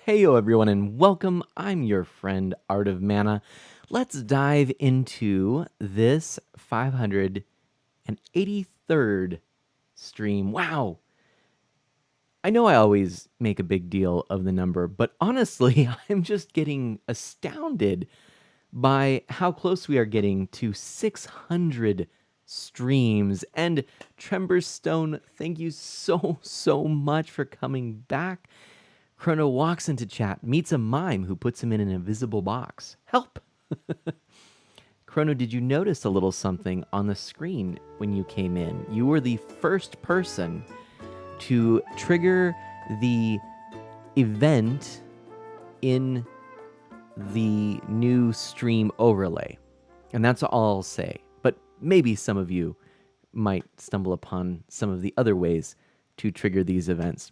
Heyo everyone and welcome. I'm your friend Art of Mana. Let's dive into this 583rd stream. Wow. I know I always make a big deal of the number, but honestly, I'm just getting astounded by how close we are getting to 600 streams. And Tremberstone, thank you so much for coming back. Chrono walks into chat, meets a mime who puts him in an invisible box. Help! Chrono, did you notice a little something on the screen when you came in? You were the first person to trigger the event in the new stream overlay. And that's all I'll say. But maybe some of you might stumble upon some of the other ways to trigger these events.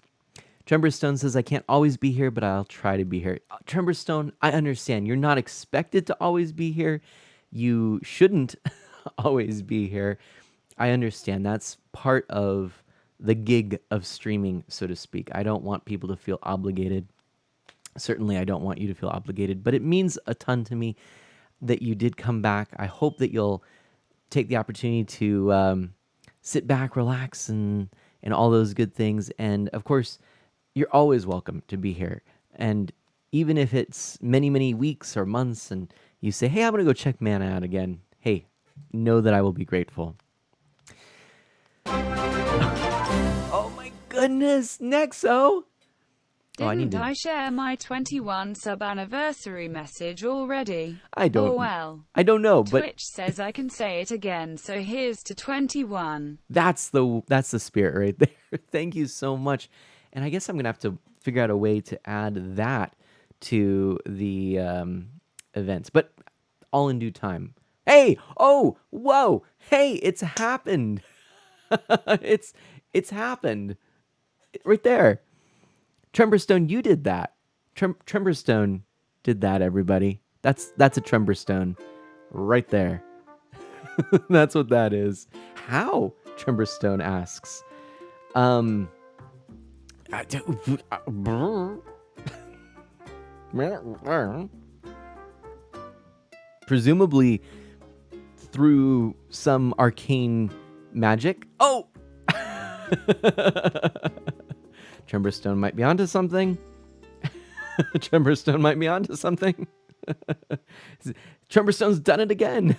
Tremberstone says, I can't always be here, but I'll try to be here. Tremberstone, I understand. You're not expected to always be here. You shouldn't always be here. I understand. That's part of the gig of streaming, so to speak. I don't want people to feel obligated. Certainly, I don't want you to feel obligated, but it means a ton to me that you did come back. I hope that you'll take the opportunity to sit back, relax, and all those good things. And of course, you're always welcome to be here. And even if it's many, many weeks or months and you say, hey, I'm going to go check Mana out again, hey, know that I will be grateful. Oh my goodness, Nexo! Didn't I share my 21 sub anniversary message already? I don't. Oh well. I don't know, but Twitch says I can say it again, so here's to 21. That's the spirit right there. Thank you so much. And I guess I'm gonna have to figure out a way to add that to the events, but all in due time. Hey! Oh! Whoa! Hey! It's happened. it's happened right there. Tremberstone, you did that. Tremberstone did that. Everybody, that's a Tremberstone right there. That's what that is. How? Tremberstone asks. Presumably through some arcane magic. Oh! Tremberstone might be onto something. Tremberstone might be onto something. Tremberstone's done it again.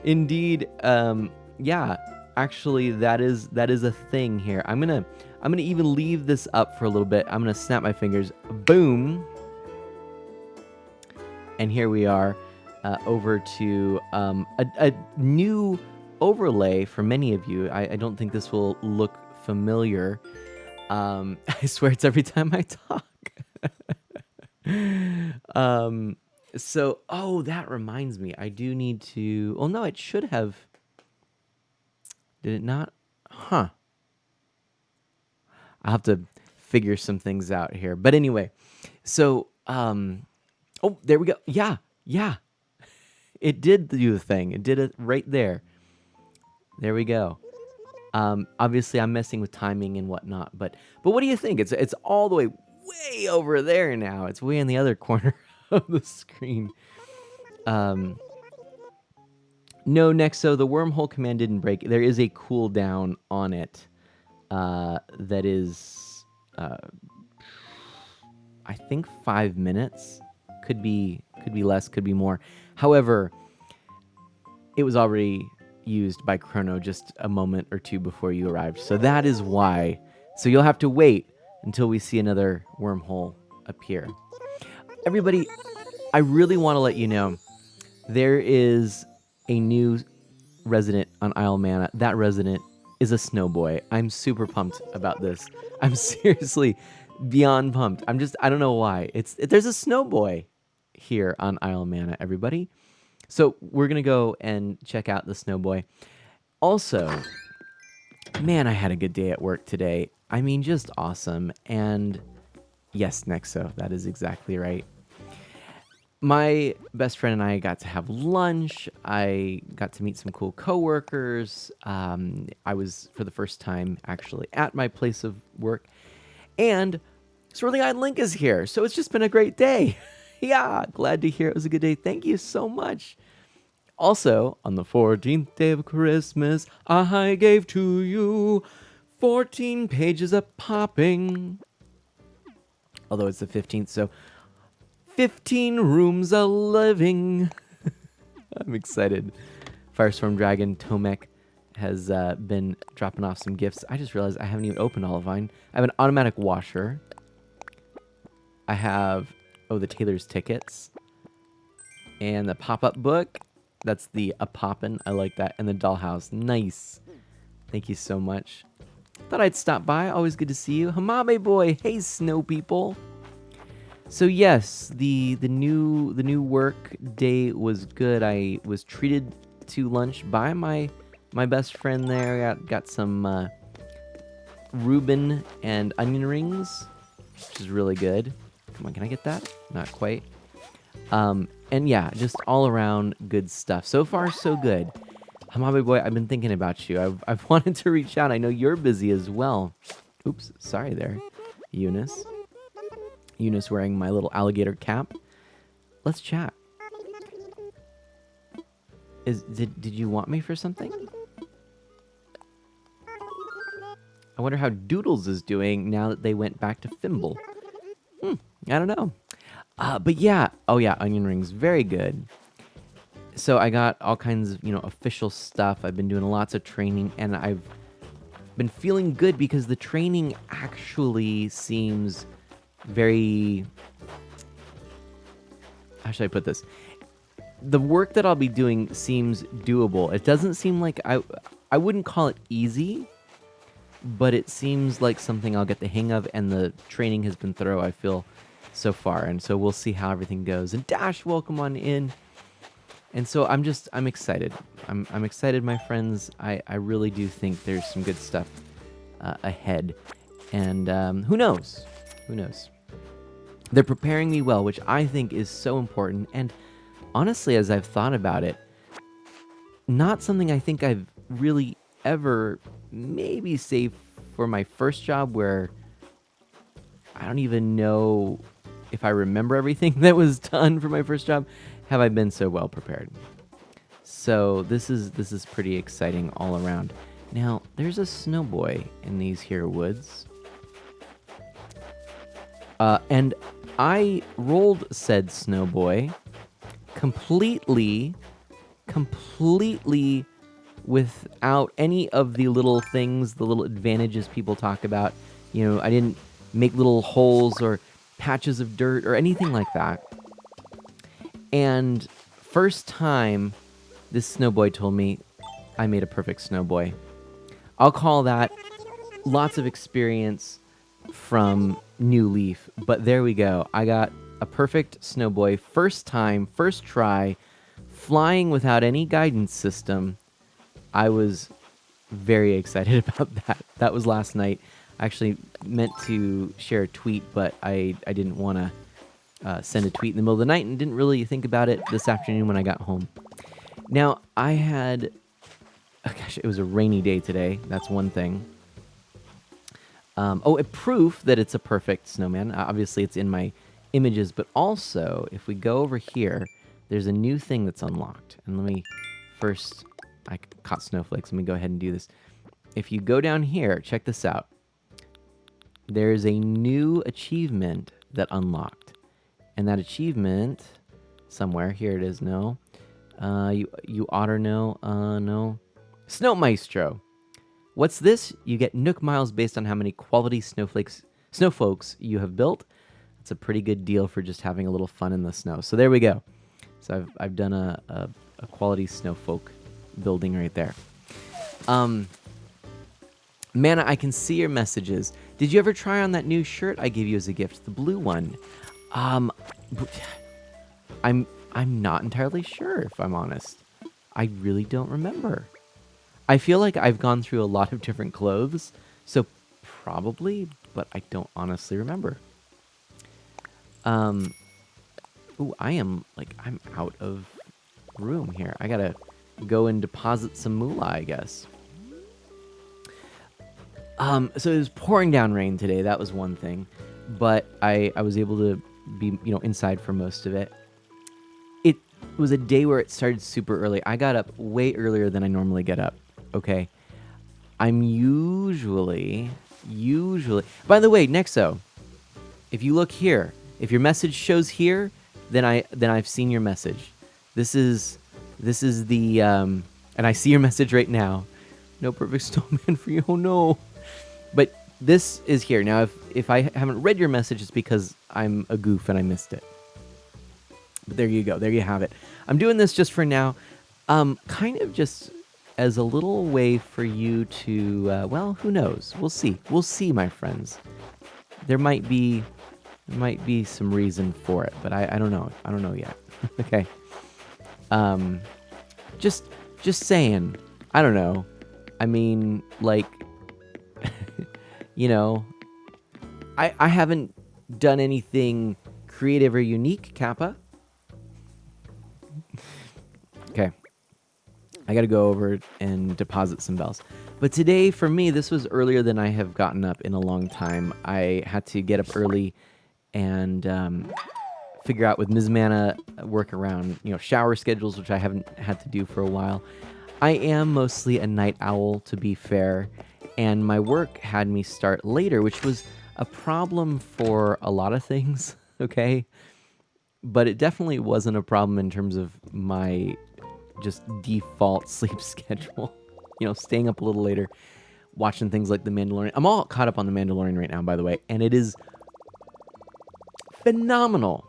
Indeed. Yeah. Actually, that is a thing here. I'm gonna even leave this up for a little bit. I'm gonna snap my fingers. Boom. And here we are, over to a new overlay for many of you. I don't think this will look familiar. I swear it's every time I talk. So, oh, that reminds me. I do need to... Oh, no, it should have... Did it not? Huh. I'll have to figure some things out here. But anyway, so... Oh, there we go. Yeah. It did do the thing. It did it right there. There we go. Obviously, I'm messing with timing and whatnot, but what do you think? It's all the way over there now. It's way in the other corner of the screen. No, Nexo, the wormhole command didn't break. There is a cooldown on it that is, I think 5 minutes. Could be less, could be more. However, it was already used by Chrono just a moment or two before you arrived. So that is why. So you'll have to wait until we see another wormhole appear. Everybody, I really want to let you know there is a new resident on Isle Mana. That resident is a snowboy. I'm super pumped about this. I'm seriously beyond pumped. I don't know why. There's a snowboy here on Isle Mana, everybody. So we're going to go and check out the snowboy. Also, man, I had a good day at work today. I mean, just awesome. And yes, Nexo, that is exactly right. My best friend and I got to have lunch. I got to meet some cool coworkers. I was, for the first time, actually at my place of work. And Swirling Eyed Link is here, so it's just been a great day. Yeah, glad to hear it was a good day. Thank you so much. Also, on the 14th day of Christmas, I gave to you 14 pages of popping. Although it's the 15th, so 15 rooms a living. I'm excited. Firestorm Dragon Tomek has been dropping off some gifts. I just realized I haven't even opened all of mine. I have an automatic washer. I have, the Taylor's tickets. And the pop-up book. That's the A-Poppin'. I like that. And the dollhouse. Nice. Thank you so much. Thought I'd stop by. Always good to see you. Hamabe boy. Hey, snow people. So yes, the new work day was good. I was treated to lunch by my best friend there. Got some Reuben and onion rings, which is really good. Come on, can I get that? Not quite. And yeah, just all around good stuff. So far, so good. Hamabe boy, I've been thinking about you. I've wanted to reach out. I know you're busy as well. Oops, sorry there, Eunice. Eunice wearing my little alligator cap. Let's chat. Did you want me for something? I wonder how Doodles is doing now that they went back to Fimble. I don't know. But yeah, onion rings, very good. So I got all kinds of, official stuff. I've been doing lots of training, and I've been feeling good because the training actually seems very... How should I put this? The work that I'll be doing seems doable. It doesn't seem like... I wouldn't call it easy, but it seems like something I'll get the hang of, and the training has been thorough, I feel, so far. And so we'll see how everything goes. And Dash, welcome on in. And so I'm excited. I'm excited, my friends. I really do think there's some good stuff ahead. And who knows? Who knows? They're preparing me well, which I think is so important. And honestly, as I've thought about it, not something I think I've really ever maybe saved for my first job, where I don't even know if I remember everything that was done for my first job. Have I been so well prepared? So this is pretty exciting all around. Now, there's a snowboy in these here woods. And I rolled said snowboy completely without any of the little things, the little advantages people talk about. I didn't make little holes or patches of dirt or anything like that. And first time this snowboy told me I made a perfect snowboy. I'll call that lots of experience from New Leaf, but there we go. I got a perfect snowboy, first time, first try, flying without any guidance system. I was very excited about that. That was last night. I actually meant to share a tweet, but I didn't want to send a tweet in the middle of the night, and didn't really think about it this afternoon when I got home. Now, I had... Oh gosh, it was a rainy day today. That's one thing. A proof that it's a perfect snowman. Obviously, it's in my images, but also, if we go over here, there's a new thing that's unlocked. And let me first... I caught snowflakes. Let me go ahead and do this. If you go down here, check this out. There's a new achievement that unlocked. And that achievement... Somewhere. Here it is. No. You oughter know. No. Snow Maestro. What's this? You get Nook miles based on how many quality snowfolks you have built. That's a pretty good deal for just having a little fun in the snow. So there we go. So I've done a quality snowfolk building right there. Mana, I can see your messages. Did you ever try on that new shirt I gave you as a gift, the blue one? I'm not entirely sure, if I'm honest. I really don't remember. I feel like I've gone through a lot of different clothes, so probably, but I don't honestly remember. Ooh, I'm out of room here. I gotta go and deposit some moolah, I guess. So it was pouring down rain today. That was one thing, but I was able to be inside for most of it. It was a day where it started super early. I got up way earlier than I normally get up. Okay, I'm usually. By the way, Nexo, if you look here, if your message shows here, then I've seen your message. This is the and I see your message right now. No perfect snowman for you. Oh no. But this is here. Now if I haven't read your message, it's because I'm a goof and I missed it. But there you go. There you have it. I'm doing this just for now. Kind of just as a little way for you to well, who knows? We'll see. We'll see, my friends. There might be some reason for it, but I don't know. I don't know yet. Okay. Um just saying. I don't know. I mean, like you know, I haven't done anything creative or unique, Kappa. Okay. I got to go over and deposit some bells. But today, for me, this was earlier than I have gotten up in a long time. I had to get up early and figure out with Ms. Mana work around, shower schedules, which I haven't had to do for a while. I am mostly a night owl, to be fair, and my work had me start later, which was a problem for a lot of things, okay? But it definitely wasn't a problem in terms of my just default sleep schedule. Staying up a little later, watching things like The Mandalorian. I'm all caught up on The Mandalorian right now, by the way, and it is phenomenal.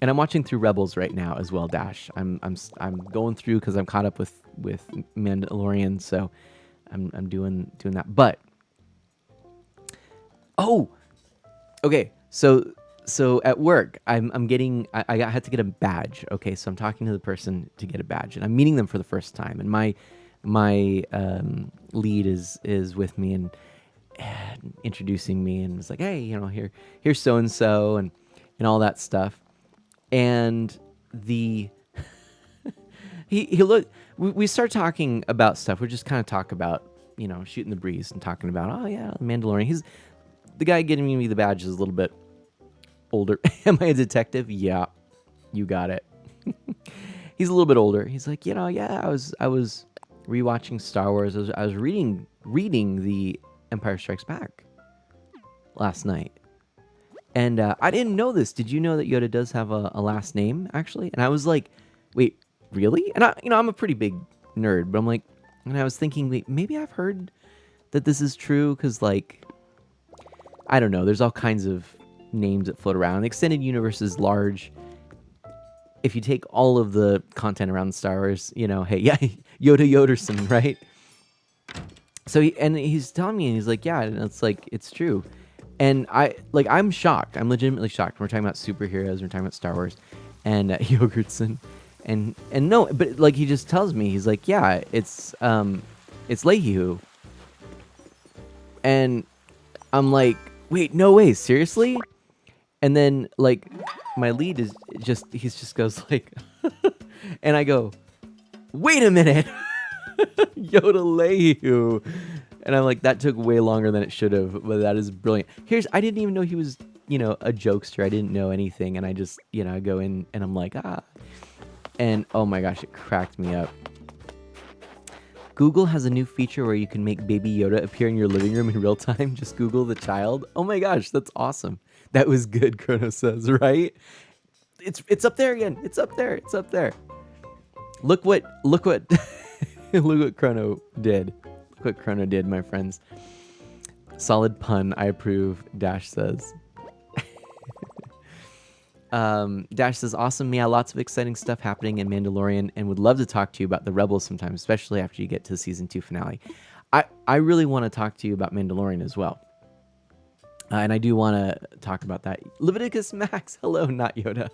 And I'm watching through Rebels right now as well, Dash. I'm going through because I'm caught up with Mandalorian, so I'm doing that. But okay, so at work I'm getting I had to get a badge. Okay, so I'm talking to the person to get a badge, and I'm meeting them for the first time, and my lead is with me and introducing me, and it's like, hey, here's so and so and all that stuff. And the he looked. We start talking about stuff. We just kind of talk about shooting the breeze and talking about, oh yeah, Mandalorian. He's the guy getting me the badge is a little bit older. Am I a detective? Yeah, you got it. He's a little bit older. He's like, yeah, I was rewatching Star Wars. I was reading the Empire Strikes Back last night. And I didn't know this. Did you know that Yoda does have a last name, actually? And I was like, wait, really? And I'm a pretty big nerd, but I'm like, and I was thinking, wait, maybe I've heard that this is true, because, like, I don't know. There's all kinds of names that float around. The extended universe is large. If you take all of the content around Star Wars, hey, yeah, Yoda Yoderson, right? So he's telling me, and he's like, yeah, and it's like, it's true. And I'm shocked. I'm legitimately shocked. We're talking about superheroes. We're talking about Star Wars, and Yogurtson, and no, but like he just tells me, he's like, yeah, it's Leahy, and I'm like, wait, no way, seriously? And then like my lead is he just goes like, and I go, wait a minute, Yoda Leahy. And I'm like, that took way longer than it should have, but that is brilliant. I didn't even know he was, a jokester. I didn't know anything. And I just, I go in and I'm like, and oh my gosh, it cracked me up. Google has a new feature where you can make Baby Yoda appear in your living room in real time. Just Google the child. Oh my gosh, that's awesome. That was good, Chrono says, right? It's up there again. It's up there. It's up there. Look what look what Chrono did. Look what Chrono did, my friends. Solid pun, I approve, Dash says. Dash says, awesome, yeah, lots of exciting stuff happening in Mandalorian, and would love to talk to you about the Rebels sometime, especially after you get to the season 2 finale. I really want to talk to you about Mandalorian as well. And I do want to talk about that. Leviticus Max, hello, not Yoda.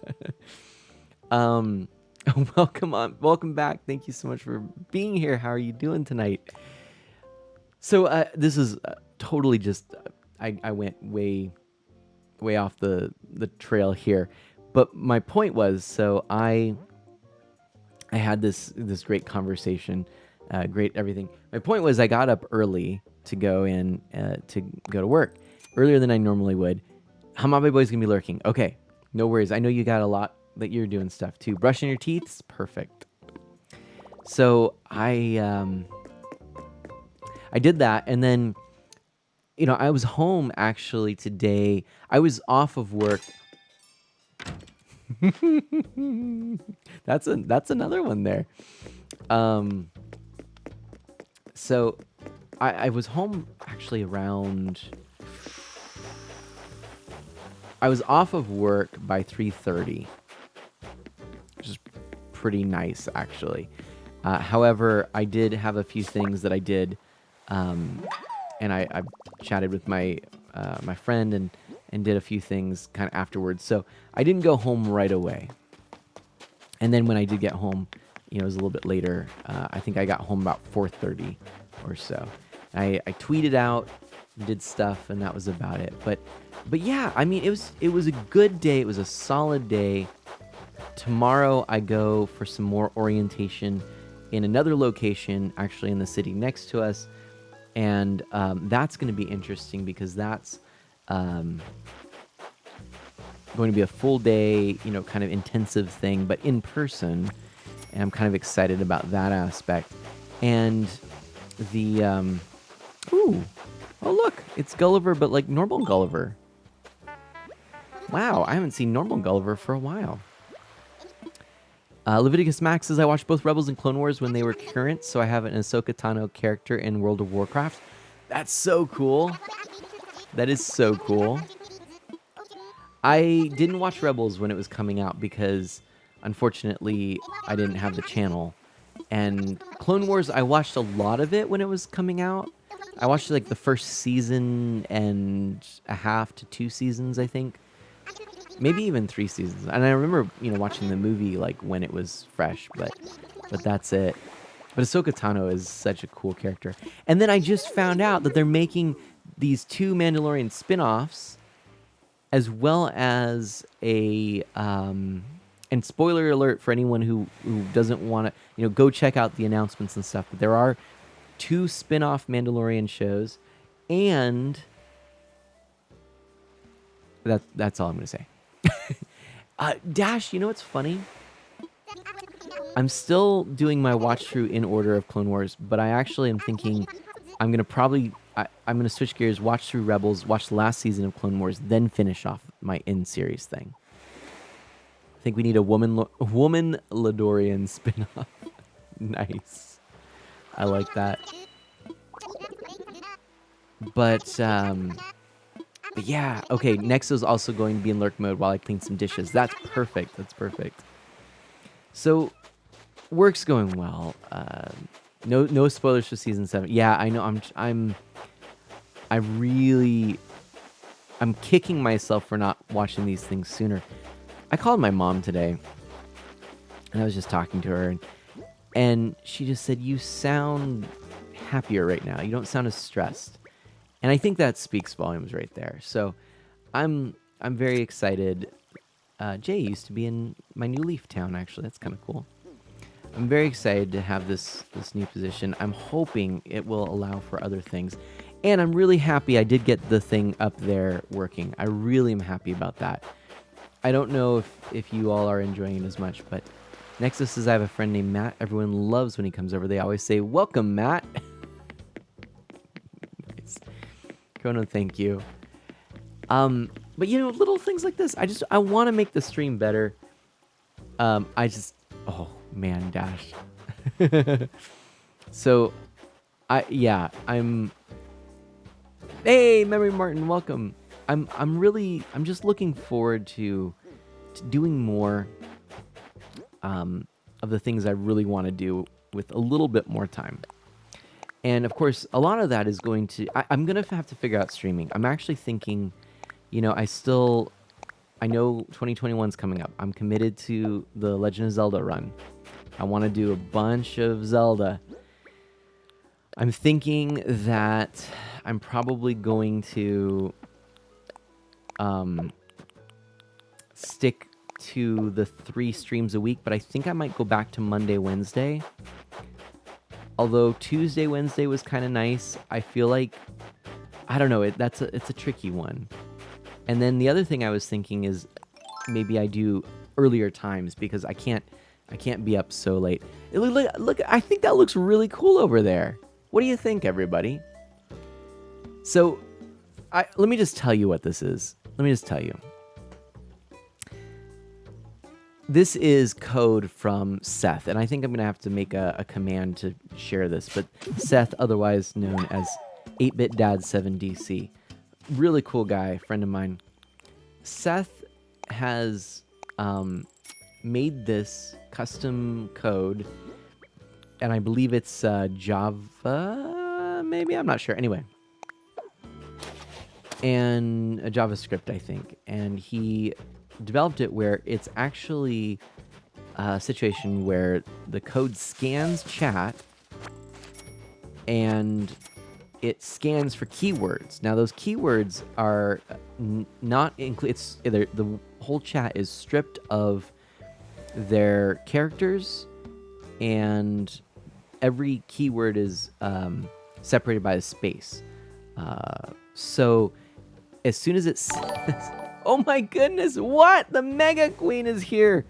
Welcome back. Thank you so much for being here. How are you doing tonight? So this is totally just I went way off the trail here, but my point was, so I had this great conversation, great everything. My point was, I got up early to go in to go to work earlier than I normally would. Hamabe Boy's gonna be lurking. Okay, no worries. I know you got a lot that you're doing stuff too. Brushing your teeth, perfect. So I did that, and then I was home actually today. I was off of work. That's another one there. So I was home actually around. I was off of work by 3:30, which is pretty nice actually. However, I did have a few things that I did, and I chatted with my my friend and did a few things kind of afterwards. So I didn't go home right away. And then when I did get home, it was a little bit later. I think I got home about 4:30 or so. I tweeted out, did stuff, and that was about it. But yeah, I mean, it was a good day. It was a solid day. Tomorrow I go for some more orientation in another location, actually in the city next to us, and that's going to be interesting because that's going to be a full day, kind of intensive thing, but in person, and I'm kind of excited about that aspect. And the ooh, oh look, it's Gulliver, but like normal Gulliver. Wow, I haven't seen normal Gulliver for a while. Leviticus Max says, I watched both Rebels and Clone Wars when they were current, so I have an Ahsoka Tano character in World of Warcraft. That's so cool. That is so cool. I didn't watch Rebels when it was coming out because, unfortunately, I didn't have the channel. And Clone Wars, I watched a lot of it when it was coming out. I watched like the first season and a half to 2 seasons, I think. Maybe even 3 seasons. And I remember, watching the movie like when it was fresh, but that's it. But Ahsoka Tano is such a cool character. And then I just found out that they're making these 2 Mandalorian spin-offs, as well as a and spoiler alert for anyone who doesn't want to, go check out the announcements and stuff. But there are 2 spin-off Mandalorian shows, and that's all I'm going to say. Dash, you know what's funny? I'm still doing my watch through in order of Clone Wars, but I actually am thinking I'm going to switch gears, watch through Rebels, watch the last season of Clone Wars, then finish off my in-series thing. I think we need a woman Ladorian spin-off. Nice. I like that. But yeah, okay, Nexo's also going to be in lurk mode while I clean some dishes. That's perfect. That's perfect. So, work's going well. No spoilers for season 7. Yeah, I know. I'm kicking myself for not watching these things sooner. I called my mom today, and I was just talking to her, and she just said, "You sound happier right now. You don't sound as stressed." And I think that speaks volumes right there. So, I'm very excited. Jay used to be in my new Leaf town, actually. That's kind of cool. I'm very excited to have this new position. I'm hoping it will allow for other things. And I'm really happy I did get the thing up there working. I really am happy about that. I don't know if you all are enjoying it as much, but Nexus says I have a friend named Matt. Everyone loves when he comes over. They always say, "Welcome, Matt." Nice. Kono, thank you. But little things like this. I want to make the stream better. Oh man, Dash. So, I'm. Hey, Memory Martin, welcome. I'm just looking forward to doing more of the things I really want to do with a little bit more time. And of course, a lot of that is going to. I'm gonna have to figure out streaming. I'm actually thinking. I know 2021's coming up. I'm committed to the Legend of Zelda run. I want to do a bunch of Zelda. I'm thinking that I'm probably going to stick to the 3 streams a week, but I think I might go back to Monday, Wednesday. Although Tuesday, Wednesday was kind of nice, I feel like, I don't know, it's a tricky one. And then the other thing I was thinking is maybe I do earlier times because I can't be up so late. Look, I think that looks really cool over there. What do you think, everybody? So, let me just tell you what this is. Let me just tell you. This is code from Seth, and I think I'm going to have to make a command to share this, but Seth, otherwise known as 8BitDad7DC. Really cool guy, friend of mine. Seth has made this custom code, and I believe it's Java, maybe? I'm not sure. Anyway. And a JavaScript, I think. And he developed it where it's actually a situation where the code scans chat and it scans for keywords. Now, those keywords are not included. It's either the whole chat is stripped of their characters, and every keyword is separated by a space. So as soon as it says, oh my goodness, what? The Mega Queen is here.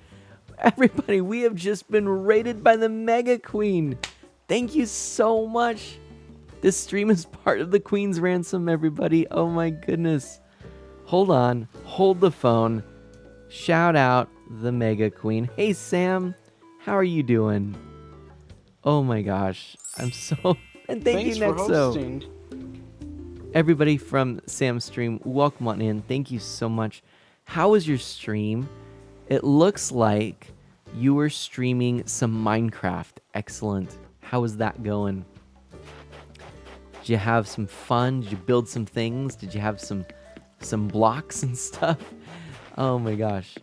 Everybody, we have just been raided by the Mega Queen. Thank you so much. This stream is part of the Queen's Ransom, everybody. Oh my goodness. Hold on. Hold the phone. Shout out the Mega Queen. Hey, Sam. How are you doing? Oh my gosh. I'm so... And thanks you, Nexo. For hosting. Everybody from Sam's stream, welcome on in. Thank you so much. How was your stream? It looks like you were streaming some Minecraft. Excellent. How was that going? Did you have some fun? Did you build some things? Did you have some blocks and stuff? Oh my gosh.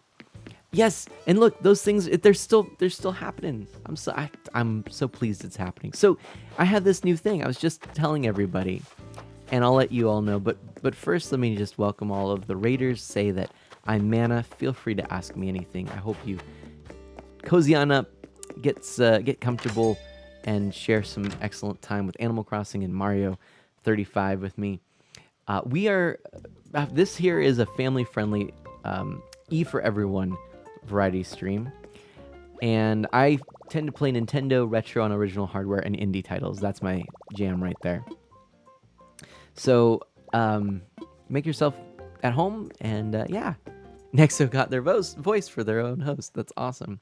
Yes, and look, those things, they're still happening. I'm so pleased it's happening. So I have this new thing. I was just telling everybody, and I'll let you all know. But first, let me just welcome all of the raiders. Say that I'm Mana. Feel free to ask me anything. I hope you cozy on up, get comfortable, and share some excellent time with Animal Crossing and Mario 35 with me. We are. This here is a family-friendly E for Everyone variety stream, and I tend to play Nintendo, retro, and original hardware, and indie titles. That's my jam right there. So make yourself at home, and yeah, Nexo got their voice for their own host. That's awesome.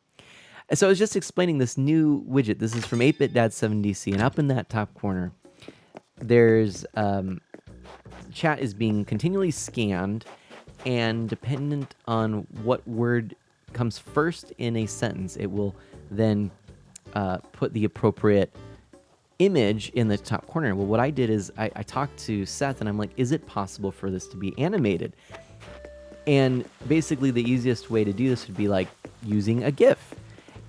So I was just explaining this new widget. This is from 8BitDad7DC, and up in that top corner, there's chat is being continually scanned, and dependent on what word comes first in a sentence, it will then put the appropriate image in the top corner. Well, what I did is I talked to Seth, and I'm like, is it possible for this to be animated? And basically the easiest way to do this would be like using a GIF.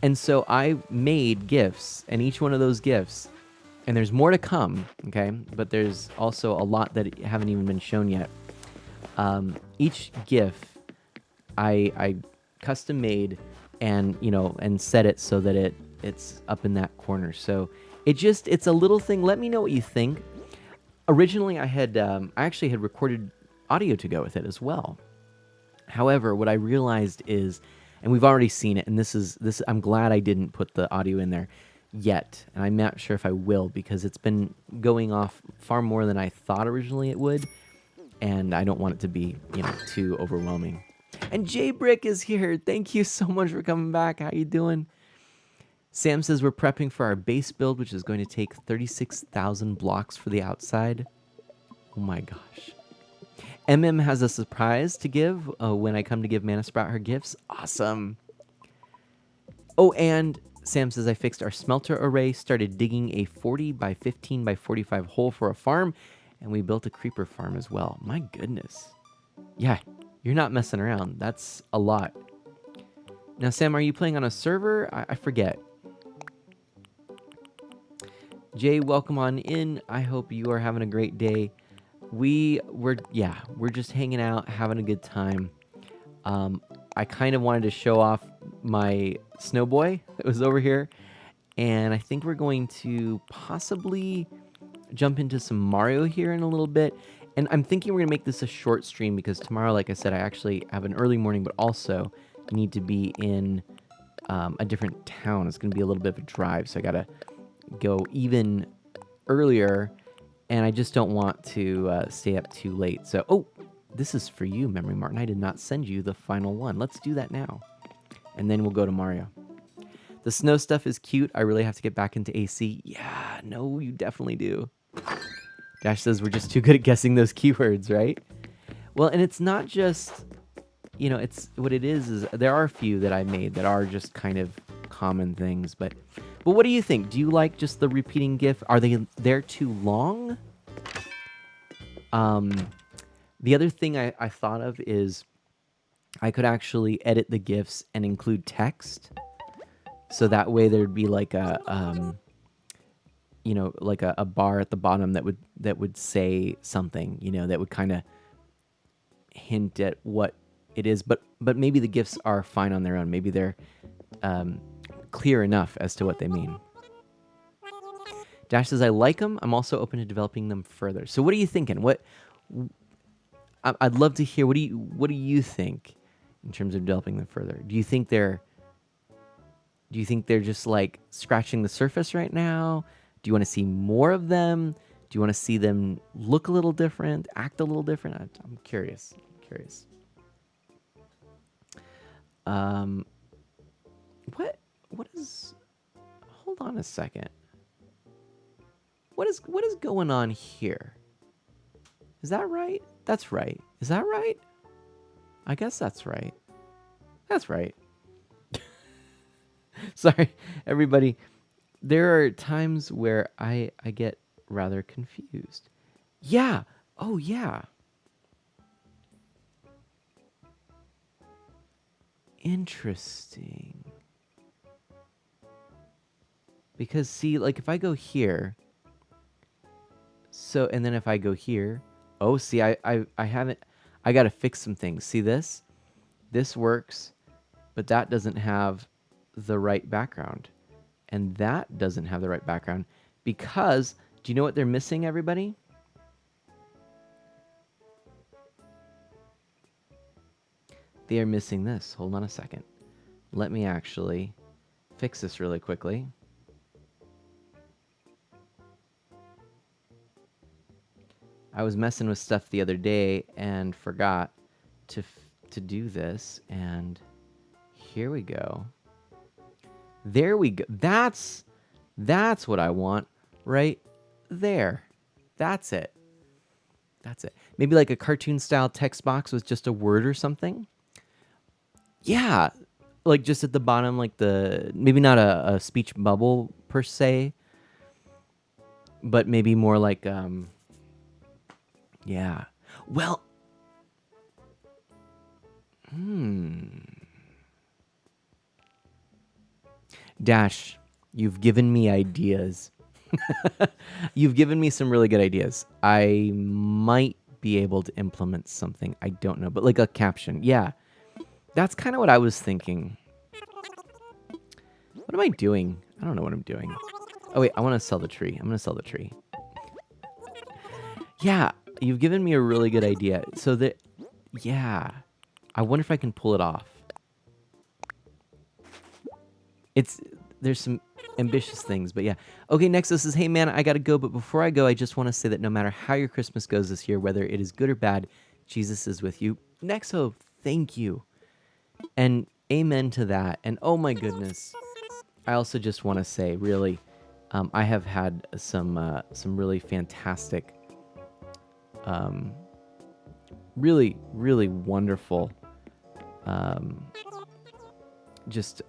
And so I made GIFs, and each one of those GIFs, and there's more to come, okay? But there's also a lot that haven't even been shown yet. Each GIF I custom made and, and set it so that it's up in that corner. So it's a little thing. Let me know what you think. Originally I actually had recorded audio to go with it as well. However, what I realized is, and we've already seen it, and this I'm glad I didn't put the audio in there yet, and I'm not sure if I will, because it's been going off far more than I thought originally it would, and I don't want it to be, too overwhelming. And Jay Brick is here. Thank you so much for coming back. How you doing? Sam says we're prepping for our base build, which is going to take 36,000 blocks for the outside. Oh my gosh. MM has a surprise to give when I come to give Mana Sprout her gifts. Awesome. Oh, and Sam says I fixed our smelter array, started digging a 40 by 15 by 45 hole for a farm, and we built a creeper farm as well. My goodness. Yeah, you're not messing around. That's a lot. Now, Sam, are you playing on a server? I forget. Jay, welcome on in. I hope you are having a great day. We're just hanging out, having a good time. I kind of wanted to show off my snowboy that was over here, And I think we're going to possibly jump into some Mario here in a little bit. And I'm thinking we're going to make this a short stream because tomorrow, like I said, I actually have an early morning, but also need to be in a different town. It's going to be a little bit of a drive, so I got to go even earlier, and I just don't want to stay up too late. So, oh, this is for you, Memory Martin. I did not send you the final one. Let's do that now, and then we'll go to Mario. The snow stuff is cute. I really have to get back into AC. Yeah, no, you definitely do. Dash says we're just too good at guessing those keywords, right? Well, and it's not just, it's what it is there are a few that I made that are just kind of common things, but what do you think? Do you like just the repeating GIF? Are they're too long? The other thing I thought of is I could actually edit the GIFs and include text. So that way there'd be like a like a bar at the bottom that would say something, that would kind of hint at what it is. But maybe the GIFs are fine on their own. Maybe they're clear enough as to what they mean. Dash says I like them. I'm also open to developing them further. So what are you thinking? I'd love to hear. What do you think in terms of developing them further? Do you think they're just like scratching the surface right now? Do you want to see more of them? Do you want to see them look a little different, act a little different? I'm curious. What is? Hold on a second. What is going on here? Is that right? That's right. Is that right? I guess that's right. That's right. Sorry, everybody. There are times where I get rather confused. Yeah. Oh, yeah. Interesting. Because, see, like, if I go here... So, and then if I go here... Oh, see, I haven't... I gotta fix some things. See this? This works, but that doesn't have the right background. And that doesn't have the right background. Because, do you know what they're missing, everybody? They are missing this. Hold on a second. Let me actually fix this really quickly. I was messing with stuff the other day and forgot to do this, and here we go. There we go. That's what I want right there. That's it. That's it. Maybe like a cartoon style text box with just a word or something. Yeah, like just at the bottom, like maybe not a speech bubble per se, but maybe more like yeah. Well, Dash, you've given me ideas. You've given me some really good ideas. I might be able to implement something. I don't know, but like a caption. Yeah, that's kind of what I was thinking. What am I doing? I don't know what I'm doing. Oh, wait, I want to sell the tree. I'm going to sell the tree. Yeah, you've given me a really good idea. So yeah, I wonder if I can pull it off. There's some ambitious things, but yeah. Okay, next this is, hey man, I gotta go, but before I go, I just want to say that no matter how your Christmas goes this year, whether it is good or bad, Jesus is with you. Nexo, thank you. And amen to that. And oh my goodness, I also just want to say, really, I have had some really fantastic, really, really wonderful, just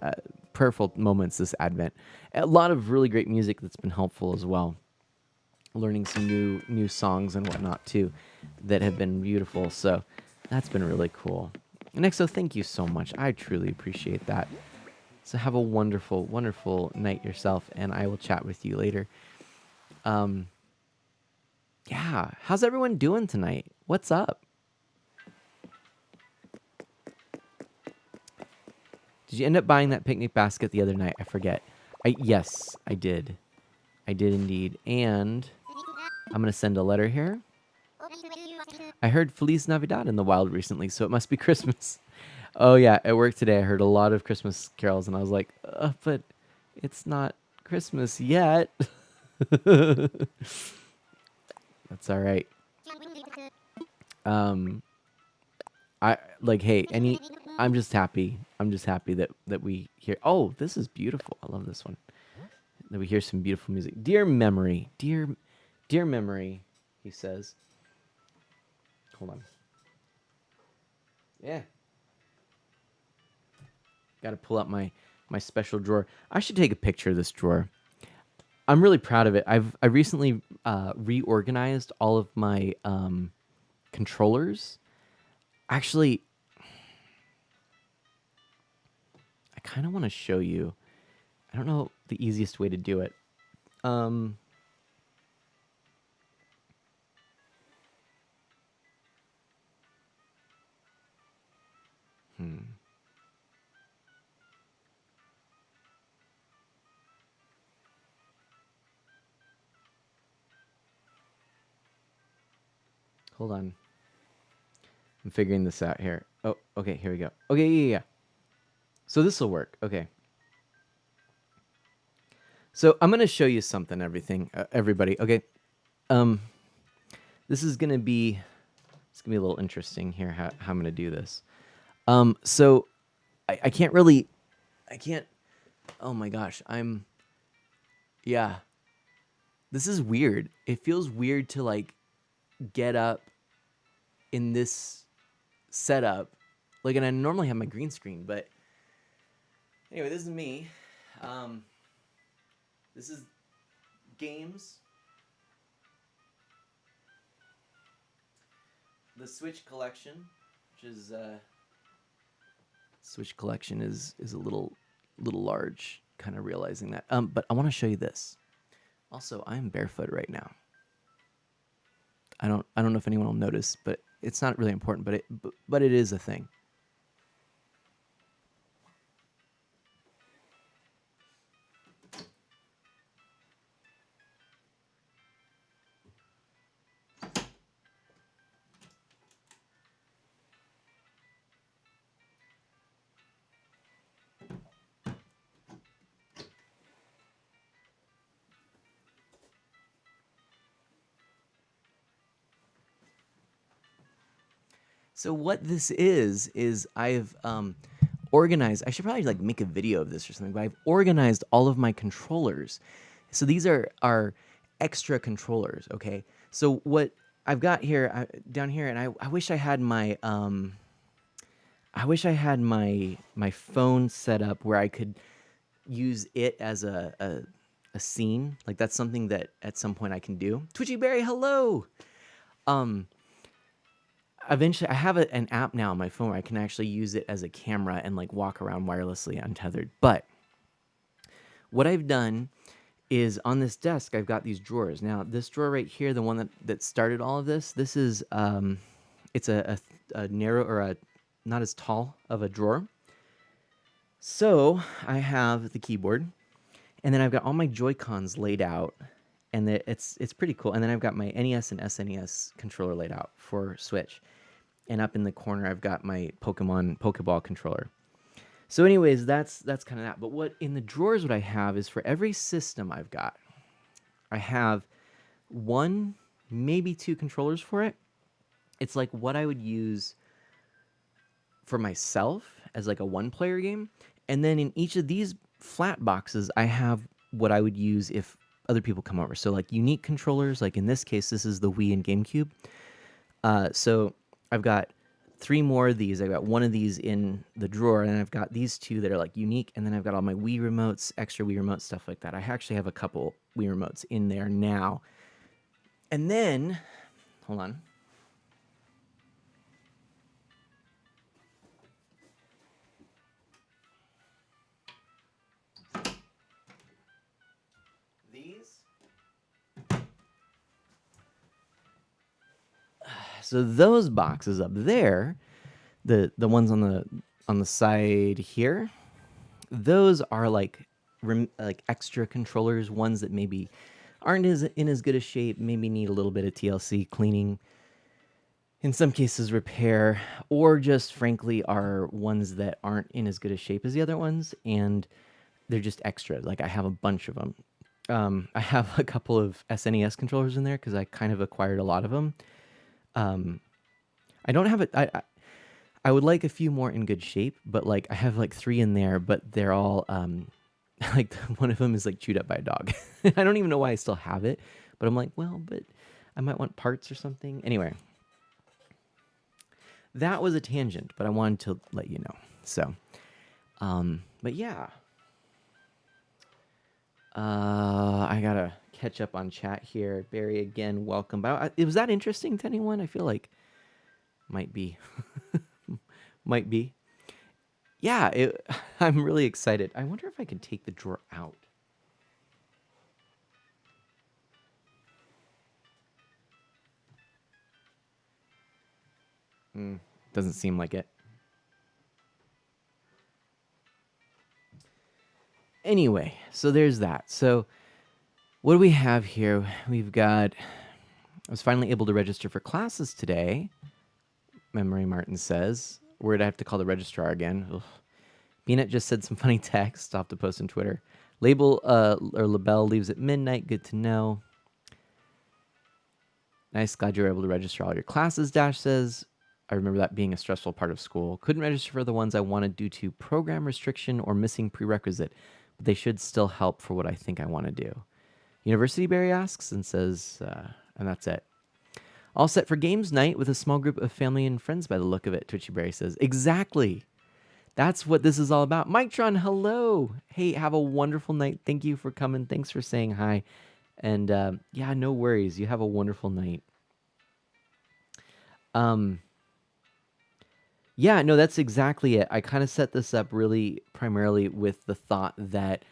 prayerful moments this Advent. A lot of really great music that's been helpful as well. Learning some new songs and whatnot too, that have been beautiful. So that's been really cool. Nexo, thank you so much. I truly appreciate that. So have a wonderful, wonderful night yourself, and I will chat with you later. Yeah, how's everyone doing tonight? What's up? Did you end up buying that picnic basket the other night? I forget. Yes, I did. I did indeed. And I'm going to send a letter here. I heard Feliz Navidad in the wild recently, so it must be Christmas. Oh, yeah. At work today, I heard a lot of Christmas carols, and I was like, but it's not Christmas yet. That's all right. Um, I like, hey, I'm just happy. I'm just happy that we hear. Oh, this is beautiful. I love this one. That we hear some beautiful music. Dear memory, dear memory, he says. Hold on. Yeah. Got to pull out my special drawer. I should take a picture of this drawer. I'm really proud of it. I recently reorganized all of my controllers. Actually, I kind of want to show you. I don't know the easiest way to do it. Um, hmm. Hold on. I'm figuring this out here. Oh, okay, here we go. Okay, yeah. So this will work. Okay. So I'm gonna show you something, everybody. Okay. Um, this is gonna be a little interesting here. How I'm gonna do this. So I can't really, I can't. Oh my gosh, yeah. This is weird. It feels weird to like get up in this setup, like, and I normally have my green screen, but anyway, this is me. Um, this is games. The Switch collection, which is Switch collection is a little large. Kind of realizing that. But I want to show you this. Also, I am barefoot right now. I don't know if anyone will notice, but it's not really important. But it is a thing. So what this is I've organized. I should probably like make a video of this or something. But I've organized all of my controllers. So these are extra controllers. Okay. So what I've got here down here, and I wish I had my my phone set up where I could use it as a scene. Like that's something that at some point I can do. Twitchy Berry, hello. Um, Eventually I have an app now on my phone where I can actually use it as a camera and like walk around wirelessly untethered. But what I've done is on this desk I've got these drawers. Now this drawer right here, the one that started all of this is it's a narrow or a not as tall of a drawer. So I have the keyboard, and then I've got all my Joy-Cons laid out, and it's pretty cool. And then I've got my NES and SNES controller laid out for Switch. And up in the corner, I've got my Pokeball controller. So, anyways, that's kind of that. But what in the drawers, what I have is for every system I've got, I have one, maybe two controllers for it. It's like what I would use for myself as like a one-player game. And then in each of these flat boxes, I have what I would use if other people come over. So like unique controllers, like in this case, this is the Wii and GameCube. So I've got three more of these. I've got one of these in the drawer, and I've got these two that are like unique, and then I've got all my Wii remotes, extra Wii remotes, stuff like that. I actually have a couple Wii remotes in there now. And then, hold on. These. So those boxes up there, the ones on the side here, those are like like extra controllers, ones that maybe aren't in as good a shape, maybe need a little bit of TLC cleaning, in some cases repair, or just frankly are ones that aren't in as good a shape as the other ones, and they're just extra. Like I have a bunch of them. I have a couple of SNES controllers in there because I kind of acquired a lot of them. I don't have it. I would like a few more in good shape, but like I have like 3 in there, but they're all like one of them is like chewed up by a dog. I don't even know why I still have it, but I'm like, well, but I might want parts or something. Anyway, that was a tangent, but I wanted to let you know. So, but yeah, I gotta catch up on chat here. Barry, again, welcome. But was that interesting to anyone? I feel like might be, might be. Yeah, I'm really excited. I wonder if I can take the drawer out. Doesn't seem like it. Anyway, so there's that. So what do we have here? We've got, I was finally able to register for classes today. Memory Martin says, word I have to call the registrar again. Ugh. Peanut just said some funny text. I'll have to post on Twitter. Label or label leaves at midnight. Good to know. Nice. Glad you were able to register all your classes, Dash says. I remember that being a stressful part of school. Couldn't register for the ones I wanted due to program restriction or missing prerequisite, but they should still help for what I think I want to do. University, Barry asks and says, and that's it. All set for games night with a small group of family and friends by the look of it, Twitchy Barry says. Exactly. That's what this is all about. Mike-tron, hello. Hey, have a wonderful night. Thank you for coming. Thanks for saying hi. And yeah, no worries. You have a wonderful night. Yeah, no, that's exactly it. I kind of set this up really primarily with the thought that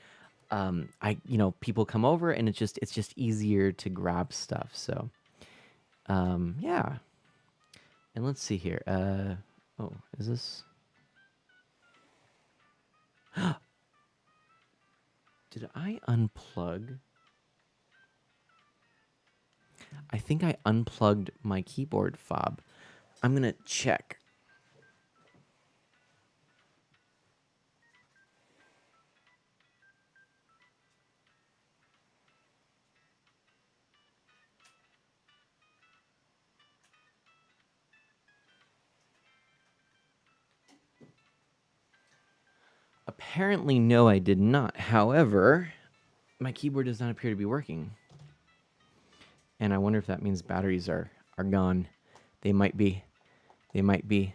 people come over and it's just easier to grab stuff. So, yeah. And let's see here. Oh, is this? Did I unplug? I think I unplugged my keyboard fob. I'm gonna check. Apparently, no, I did not. However, my keyboard does not appear to be working. And I wonder if that means batteries are gone. They might be. They might be.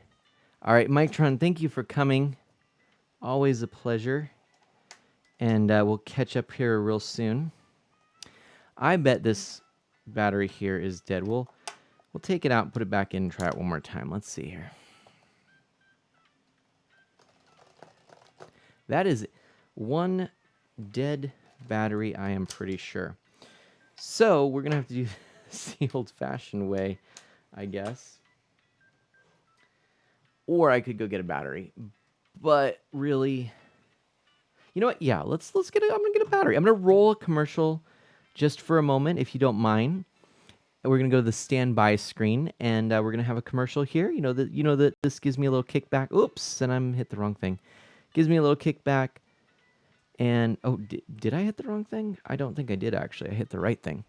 All right, Mike-tron, thank you for coming. Always a pleasure. And we'll catch up here real soon. I bet this battery here is dead. We'll take it out and put it back in and try it one more time. Let's see here. That is one dead battery, I am pretty sure. So we're going to have to do this the old-fashioned way, I guess. Or I could go get a battery. But really, you know what? Yeah, let's get I'm going to get a battery. I'm going to roll a commercial just for a moment, if you don't mind. We're going to go to the standby screen, and we're going to have a commercial here. You know that this gives me a little kickback. Oops, and I'm hit the wrong thing. Gives me a little kickback. And, oh, did I hit the wrong thing? I don't think I did, actually. I hit the right thing.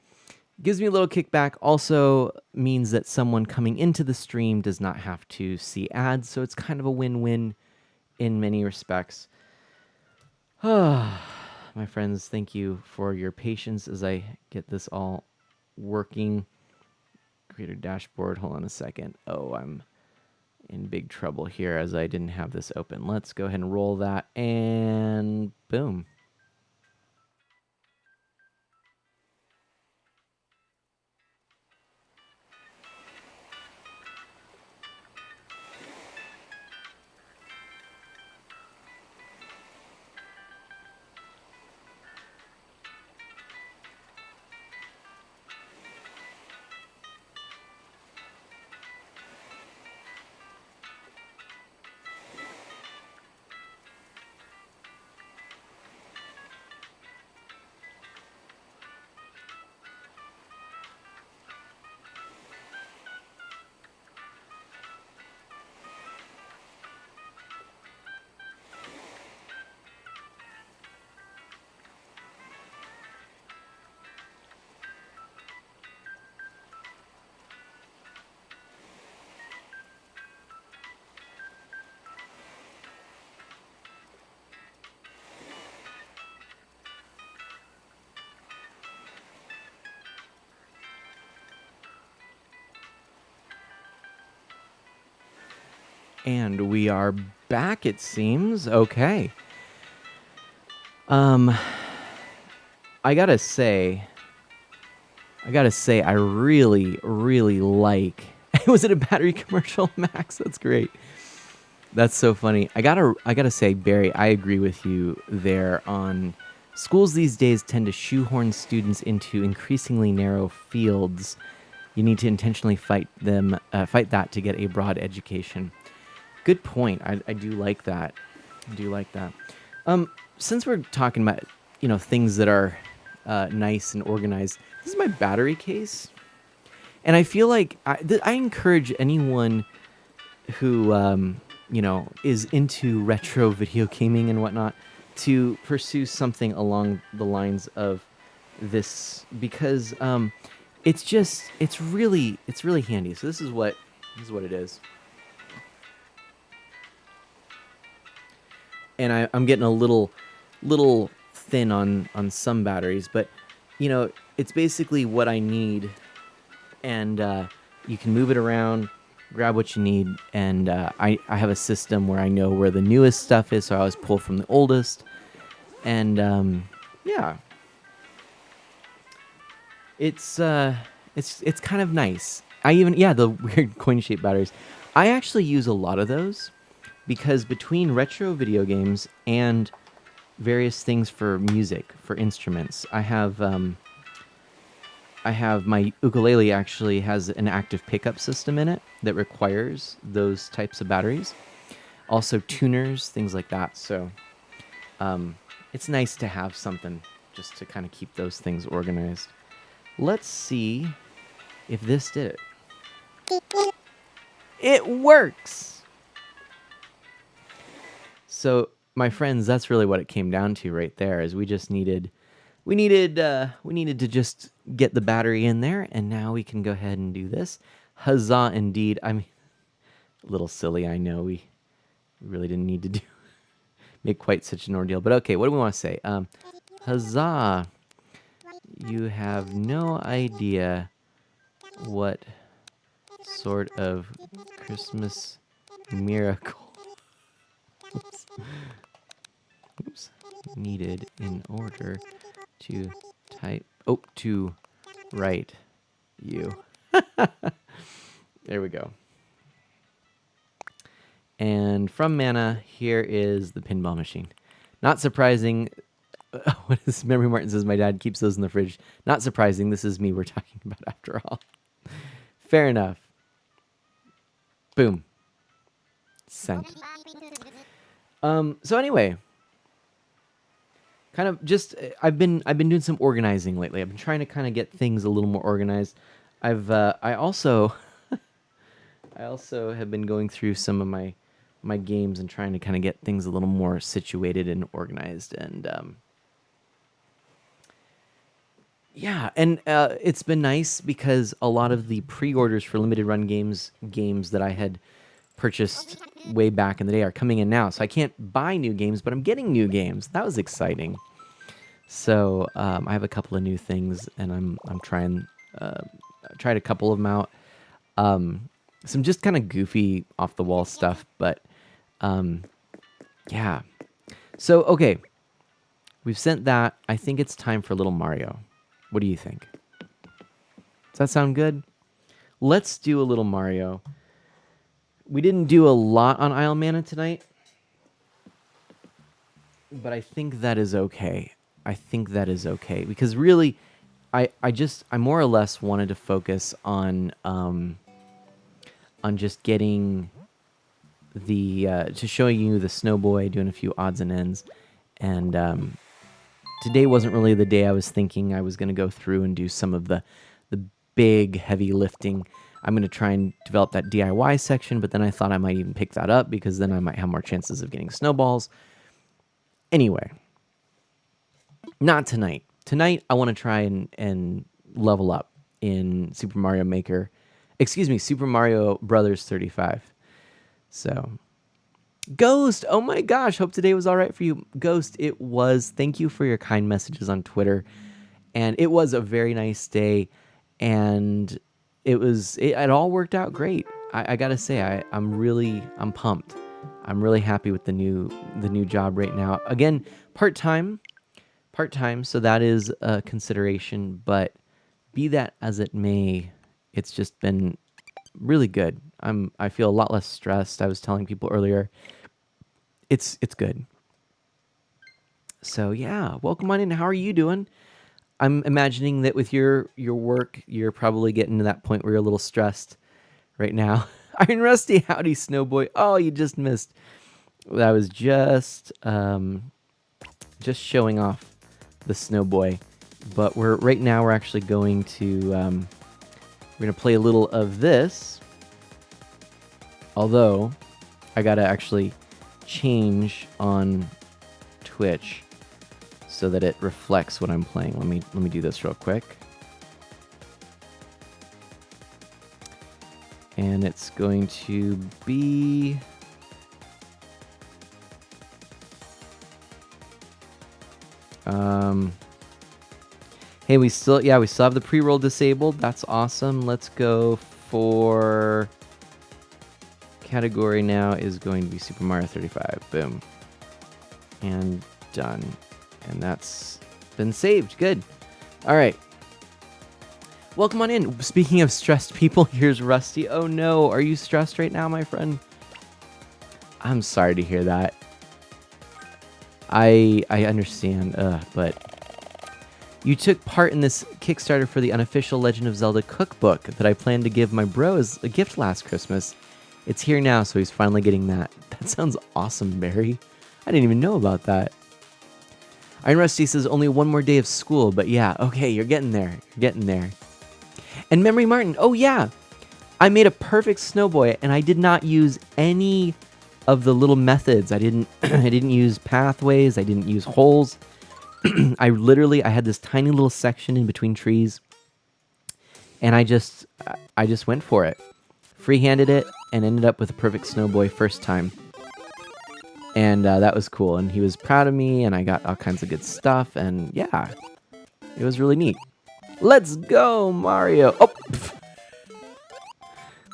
Gives me a little kickback. Also means that someone coming into the stream does not have to see ads. So it's kind of a win-win in many respects. My friends, thank you for your patience as I get this all working. Creator dashboard. Hold on a second. Oh, I'm in big trouble here as I didn't have this open. Let's go ahead and roll that, and boom. And we are back, it seems. Okay. I gotta say, I really, really like. Was it a battery commercial, Max? That's great. That's so funny. I gotta say, Barry, I agree with you there on schools these days tend to shoehorn students into increasingly narrow fields. You need to intentionally fight that to get a broad education. Good point. I do like that. I do like that. Since we're talking about things that are nice and organized, this is my battery case, and I feel like I encourage anyone who is into retro video gaming and whatnot to pursue something along the lines of this because it's really handy. So this is what it is. And I'm getting a little thin on some batteries, but it's basically what I need, and you can move it around, grab what you need, and I have a system where I know where the newest stuff is, so I always pull from the oldest, and yeah, it's kind of nice. The weird coin shaped batteries. I actually use a lot of those because between retro video games and various things for music, for instruments, I have my ukulele actually has an active pickup system in it that requires those types of batteries. Also tuners, things like that. So it's nice to have something just to kind of keep those things organized. Let's see if this did it. It works! So, my friends, that's really what it came down to right there. Is we needed to just get the battery in there, and now we can go ahead and do this. Huzzah, indeed! I mean, a little silly, I know. We really didn't need to make quite such an ordeal, but okay. What do we want to say? Huzzah! You have no idea what sort of Christmas miracle oops, needed in order to to write you. There we go. And from Mana, here is the pinball machine. Not surprising. What is Memory Martin says? My dad keeps those in the fridge. Not surprising. This is me we're talking about after all. Fair enough. Boom. Sent. So anyway, kind of just I've been doing some organizing lately. I've been trying to kind of get things a little more organized. I also have been going through some of my games and trying to kind of get things a little more situated and organized, and it's been nice because a lot of the pre-orders for limited run games that I had purchased way back in the day are coming in now. So I can't buy new games, but I'm getting new games. That was exciting. So I have a couple of new things, and I'm trying tried a couple of them out. Some just kind of goofy off the wall stuff, but yeah. So okay, we've sent that. I think it's time for a little Mario. What do you think? Does that sound good? Let's do a little Mario. We didn't do a lot on Isle Mana tonight, but I think that is okay. Because really, I more or less wanted to focus on just getting to showing you the snowboy, doing a few odds and ends, and today wasn't really the day I was thinking I was going to go through and do some of the big heavy lifting. I'm going to try and develop that DIY section, but then I thought I might even pick that up because then I might have more chances of getting snowballs. Anyway, not tonight. Tonight, I want to try and level up in Super Mario Brothers 35. So, Ghost, oh my gosh, hope today was all right for you. Ghost, it was. Thank you for your kind messages on Twitter. And it was a very nice day, and it all worked out great. I gotta say, I'm pumped. I'm really happy with the new job right now. Again, part-time, part-time, so that is a consideration, but be that as it may, it's just been really good. I feel a lot less stressed. I was telling people earlier, it's good. So yeah, welcome on in. How are you doing? I'm imagining that with your work, you're probably getting to that point where you're a little stressed right now. Iron Rusty, howdy, Snowboy. Oh, you just missed. That was just showing off the Snowboy. But right now we're actually going to we're gonna play a little of this. Although I gotta actually change on Twitch so that it reflects what I'm playing. Let me do this real quick. And it's going to be hey, we still have the pre-roll disabled. That's awesome. Let's go for category now is going to be Super Mario 35. Boom. And done. And that's been saved. Good. All right. Welcome on in. Speaking of stressed people, here's Rusty. Oh no, are you stressed right now, my friend? I'm sorry to hear that. I understand, but you took part in this Kickstarter for the unofficial Legend of Zelda cookbook that I planned to give my bro as a gift last Christmas. It's here now, so he's finally getting that. That sounds awesome, Barry. I didn't even know about that. Iron Rusty says only one more day of school, but yeah, okay, you're getting there. You're getting there. And Memory Martin, oh yeah, I made a perfect Snowboy, and I did not use any of the little methods. I didn't I didn't use pathways. I didn't use holes. I had this tiny little section in between trees, and I just went for it, free-handed it, and ended up with a perfect Snowboy first time. And that was cool, and he was proud of me, and I got all kinds of good stuff, and yeah, it was really neat. Let's go, Mario! Oh, pff.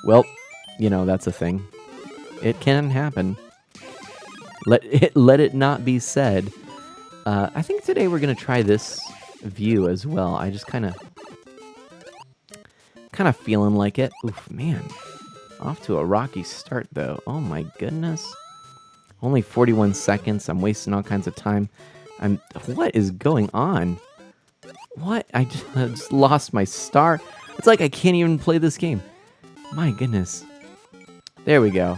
Well, you know, that's a thing. It can happen. Let it not be said. I think today we're gonna try this view as well. I just kind of feeling like it. Oof, man, off to a rocky start though. Oh my goodness. Only 41 seconds. I'm wasting all kinds of time. What is going on? What? I just lost my star. It's like I can't even play this game. My goodness. There we go.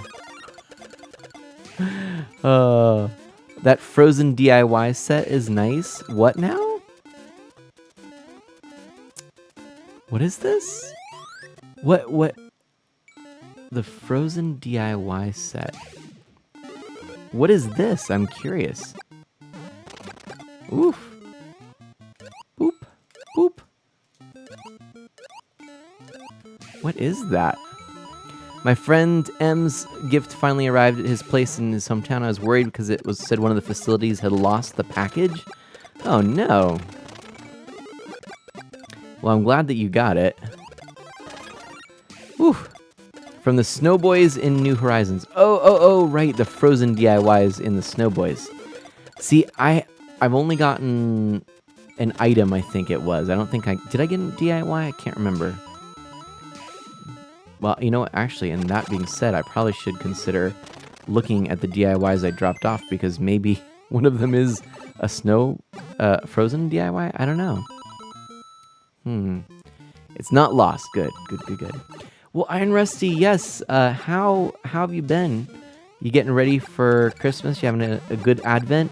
That Frozen DIY set is nice. What now? What is this? What? The Frozen DIY set. What is this? I'm curious. Oof. Boop. Boop. What is that? My friend M's gift finally arrived at his place in his hometown. I was worried because it was said one of the facilities had lost the package. Oh no. Well, I'm glad that you got it. Whew. From the Snowboys in New Horizons. Oh, right, the Frozen DIYs in the Snowboys. See, I've only gotten an item, I think it was. I don't think did I get a DIY? I can't remember. Well, you know what, actually, and that being said, I probably should consider looking at the DIYs I dropped off, because maybe one of them is a Frozen DIY? I don't know. It's not lost. Good. Well, Iron Rusty, yes, how have you been? You getting ready for Christmas? You having a good Advent?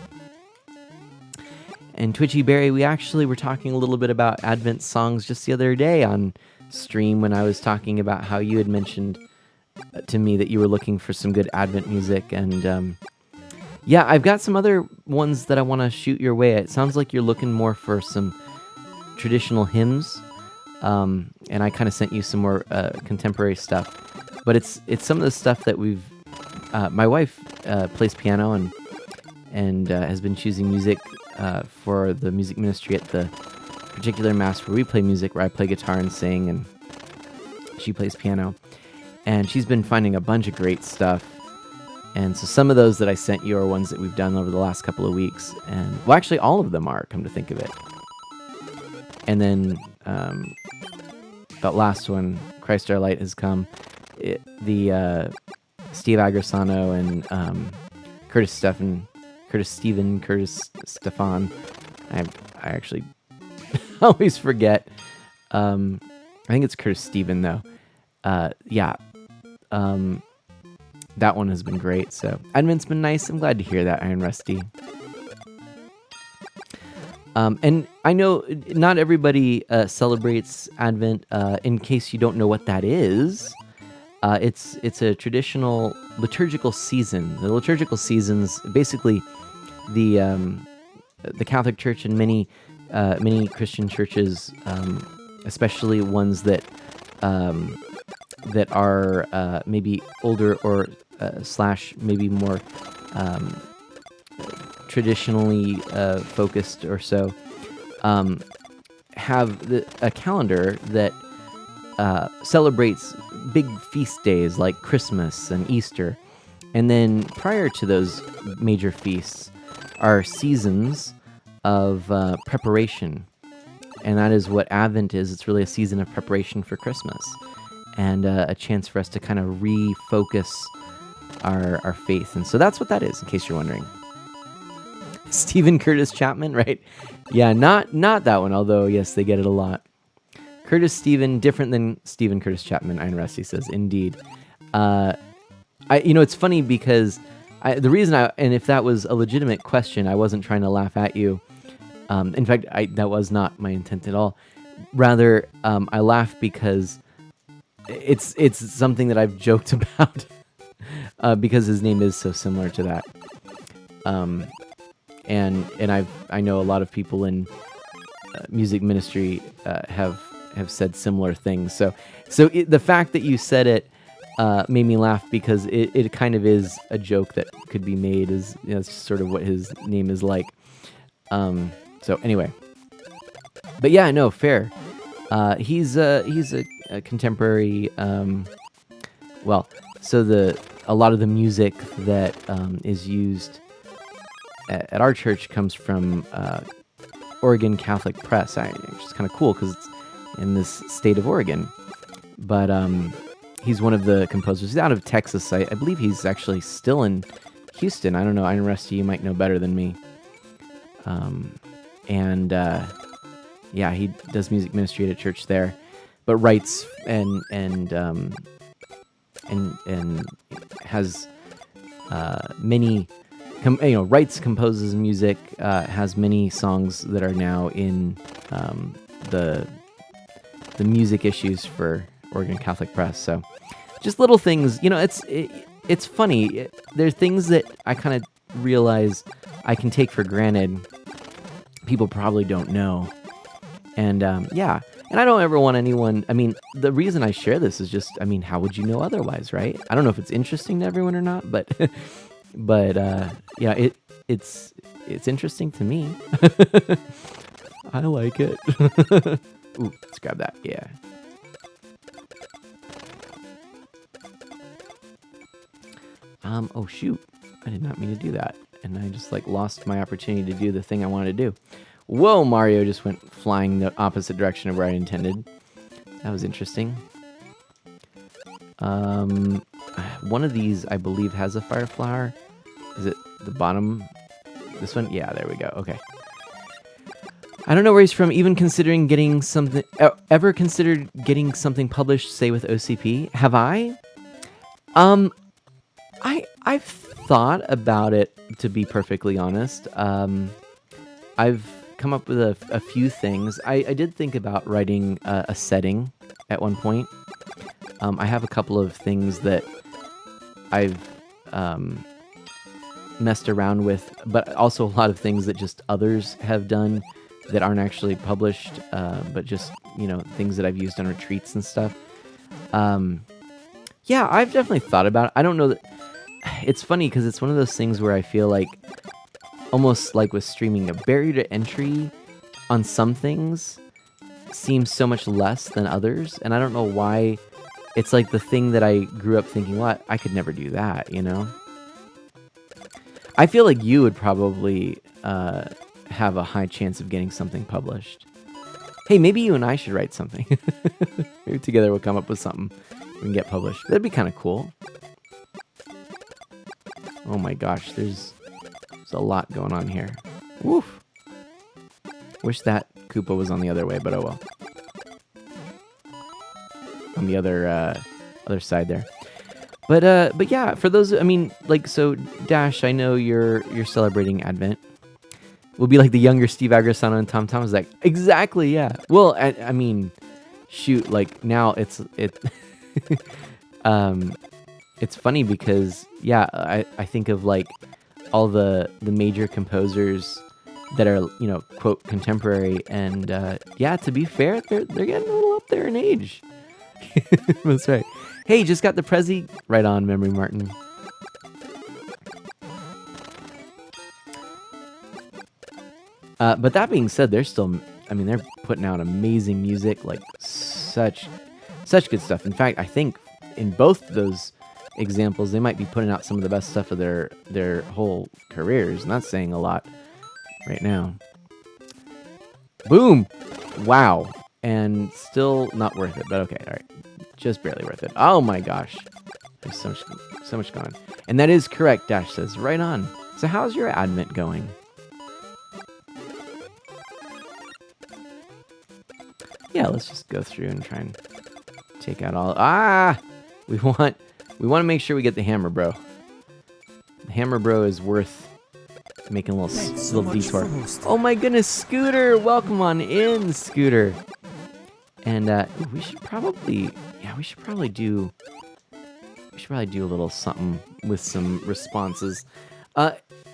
And Twitchy Berry, we actually were talking a little bit about Advent songs just the other day on stream when I was talking about how you had mentioned to me that you were looking for some good Advent music. And yeah, I've got some other ones that I want to shoot your way. It sounds like you're looking more for some traditional hymns. And I kind of sent you some more contemporary stuff. But it's some of the stuff that we've... my wife plays piano and has been choosing music for the music ministry at the particular mass where we play music, where I play guitar and sing, and she plays piano. and she's been finding a bunch of great stuff. And so some of those that I sent you are ones that we've done over the last couple of weeks. And, well, actually, all of them are, come to think of it. And then that last one, Christ Our Light Has Come, Steve Agrisano and Curtis Stefan, Curtis Stefan. I actually always forget. I think it's Curtis Steven, though. That one has been great. So Advent's been nice. I'm glad to hear that, Iron Rusty. And I know not everybody celebrates Advent. In case you don't know what that is, it's a traditional liturgical season. The liturgical seasons, basically, the Catholic Church and many Christian churches, especially ones that are maybe older or / maybe more traditionally focused or so, have a calendar that celebrates big feast days like Christmas and Easter. And then prior to those major feasts are seasons of preparation. And that is what Advent is. It's really a season of preparation for Christmas. And a chance for us to kind of refocus our faith. And so that's what that is, in case you're wondering. Stephen Curtis Chapman, right? Yeah, not that one, although, yes, they get it a lot. Curtis Stephen, different than Stephen Curtis Chapman, Iron Rusty says, indeed. It's funny because the reason and if that was a legitimate question, I wasn't trying to laugh at you. In fact, that was not my intent at all. Rather, I laugh because it's something that I've joked about because his name is so similar to that. And I know a lot of people in music ministry have said similar things. So the fact that you said it made me laugh because it kind of is a joke that could be made as it's sort of what his name is like. So anyway, but yeah, no, fair. He's a contemporary. So a lot of the music that is used at our church comes from Oregon Catholic Press, which is kind of cool because it's in this state of Oregon. But he's one of the composers. He's out of Texas. I believe he's actually still in Houston. I don't know. Iron Rusty, you might know better than me. He does music ministry at a church there, but writes and has many, writes, composes music, has many songs that are now in the music issues for Oregon Catholic Press. So just little things, it's funny. There are things that I kind of realize I can take for granted. People probably don't know. And and I don't ever want anyone, the reason I share this is just, how would you know otherwise, right? I don't know if it's interesting to everyone or not, but it's interesting to me. I like it. Ooh, let's grab that. Yeah. Oh shoot. I did not mean to do that. And I just lost my opportunity to do the thing I wanted to do. Whoa, Mario just went flying the opposite direction of where I intended. That was interesting. One of these, I believe, has a fire flower. Is it the bottom? This one? Yeah, there we go. Okay. I don't know where he's from. Even considering getting something... Ever considered getting something published, say, with OCP? Have I? I've thought about it, to be perfectly honest. I've come up with a few things. I did think about writing a setting at one point. I have a couple of things that I've messed around with, but also a lot of things that just others have done that aren't actually published, but just, things that I've used on retreats and stuff. Yeah, I've definitely thought about it. I don't know that... It's funny because it's one of those things where I feel like, almost like with streaming, a barrier to entry on some things seems so much less than others, and I don't know why it's like the thing that I grew up thinking, what? I could never do that, you know? I feel like you would probably have a high chance of getting something published. Hey, maybe you and I should write something. Maybe together we'll come up with something we can get published. That'd be kind of cool. Oh my gosh, there's a lot going on here. Woof. Wish that Koopa was on the other way, but oh well. On the other side there. But yeah, for those, I mean, like, so Dash, I know you're celebrating Advent. We'll be like the younger Steve Agrisano and Tom Tom is like, exactly, yeah. Well, I mean, shoot, like now it's it's funny because yeah, I think of like all the major composers that are, you know, quote contemporary, and yeah, to be fair, they're getting a little up there in age. That's right. Hey, just got the Prezi right on, Memory Martin. But that being said, they're still, I mean, they're putting out amazing music, like such good stuff. In fact, I think in both those examples, they might be putting out some of the best stuff of their whole careers, and that's saying a lot right now. Boom! Wow. And still not worth it, but okay, all right. Just barely worth it. Oh my gosh. There's so much going on. And that is correct, Dash says. Right on. So how's your Advent going? Yeah, let's just go through and try and take out all... We want to make sure we get the Hammer Bro. The Hammer Bro is worth making a little detour. Oh my goodness, Scooter! Welcome on in, Scooter. And we should probably do a little something with some responses.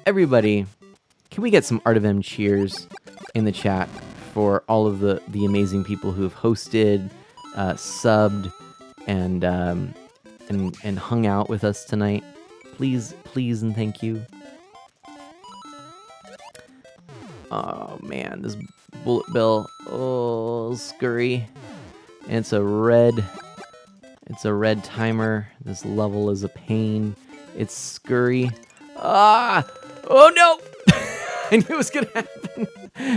Everybody, can we get some Art of M cheers in the chat for all of the amazing people who have hosted, subbed, and hung out with us tonight? Please, and thank you. Oh man, this Bullet Bill, oh scurry. And it's a red timer. This level is a pain. It's scurry. Oh no! I knew it was gonna happen.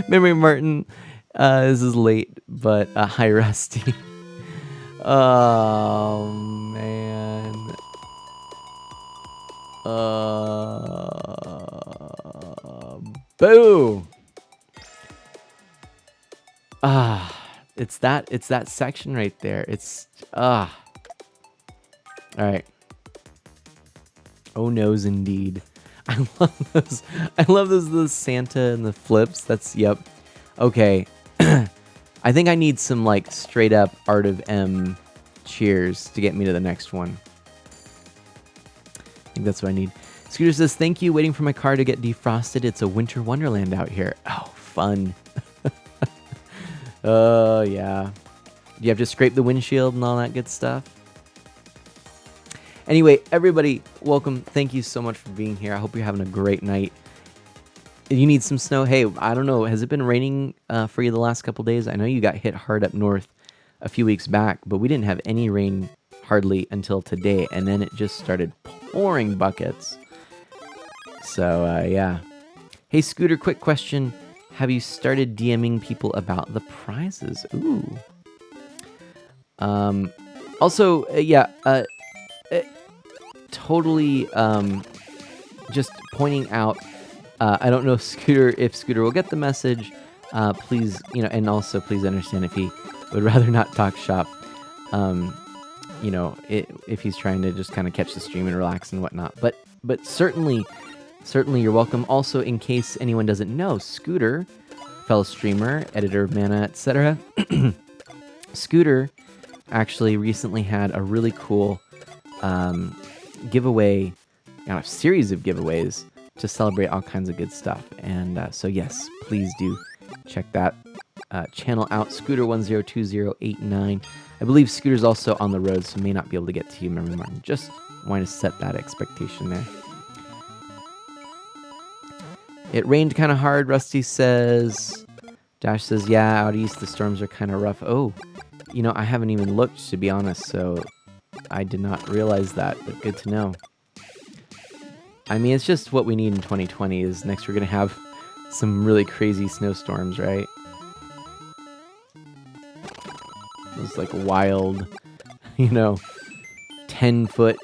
Memory Martin, this is late, but hi Rusty. Oh man. Boo! It's that section right there. It's all right. Oh no's indeed. I love those. I love those the Santa and the flips. That's yep. Okay. I think I need some like straight up Art of M cheers to get me to the next one. I think that's what I need. Scooter says, thank you. Waiting for my car to get defrosted. It's a winter wonderland out here. Oh, fun. Oh, yeah. Do you have to scrape the windshield and all that good stuff? Anyway, everybody, welcome. Thank you so much for being here. I hope you're having a great night. If you need some snow, hey, I don't know. Has it been raining for you the last couple days? I know you got hit hard up north a few weeks back, but we didn't have any rain hardly until today, and then it just started pouring buckets. So, yeah. Hey, Scooter, quick question. Have you started DMing people about the prizes? Ooh. Also, totally just pointing out, I don't know if Scooter will get the message. Please, and also please understand if he would rather not talk shop. If he's trying to just kind of catch the stream and relax and whatnot. But certainly you're welcome. Also, in case anyone doesn't know, Scooter, fellow streamer, editor of Mana, etc. Scooter actually recently had a really cool giveaway, a series of giveaways to celebrate all kinds of good stuff. And so yes, please do check that channel out, Scooter102089. I believe Scooter's also on the road, so may not be able to get to you, Memory Martin. Just want to set that expectation there. It rained kind of hard, Rusty says. Dash says, yeah, out east the storms are kind of rough. Oh, I haven't even looked, to be honest, so I did not realize that, but good to know. I mean, it's just what we need in 2020 is next we're going to have some really crazy snowstorms, right? Those like wild, 10-foot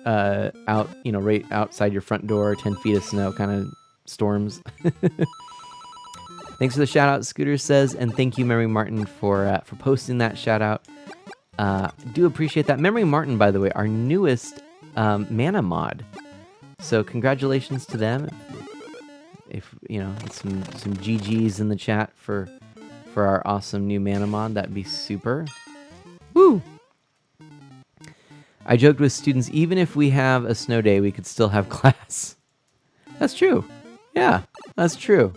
out, right outside your front door, 10 feet of snow kind of storms. Thanks for the shout out, Scooter says, and thank you, Memory Martin, for posting that shout out. Do appreciate that. Memory Martin, by the way, our newest mana mod. So congratulations to them. If some GGs in the chat for our awesome new mana mod, that'd be super. Woo! I joked with students, even if we have a snow day, we could still have class. That's true. Yeah, that's true.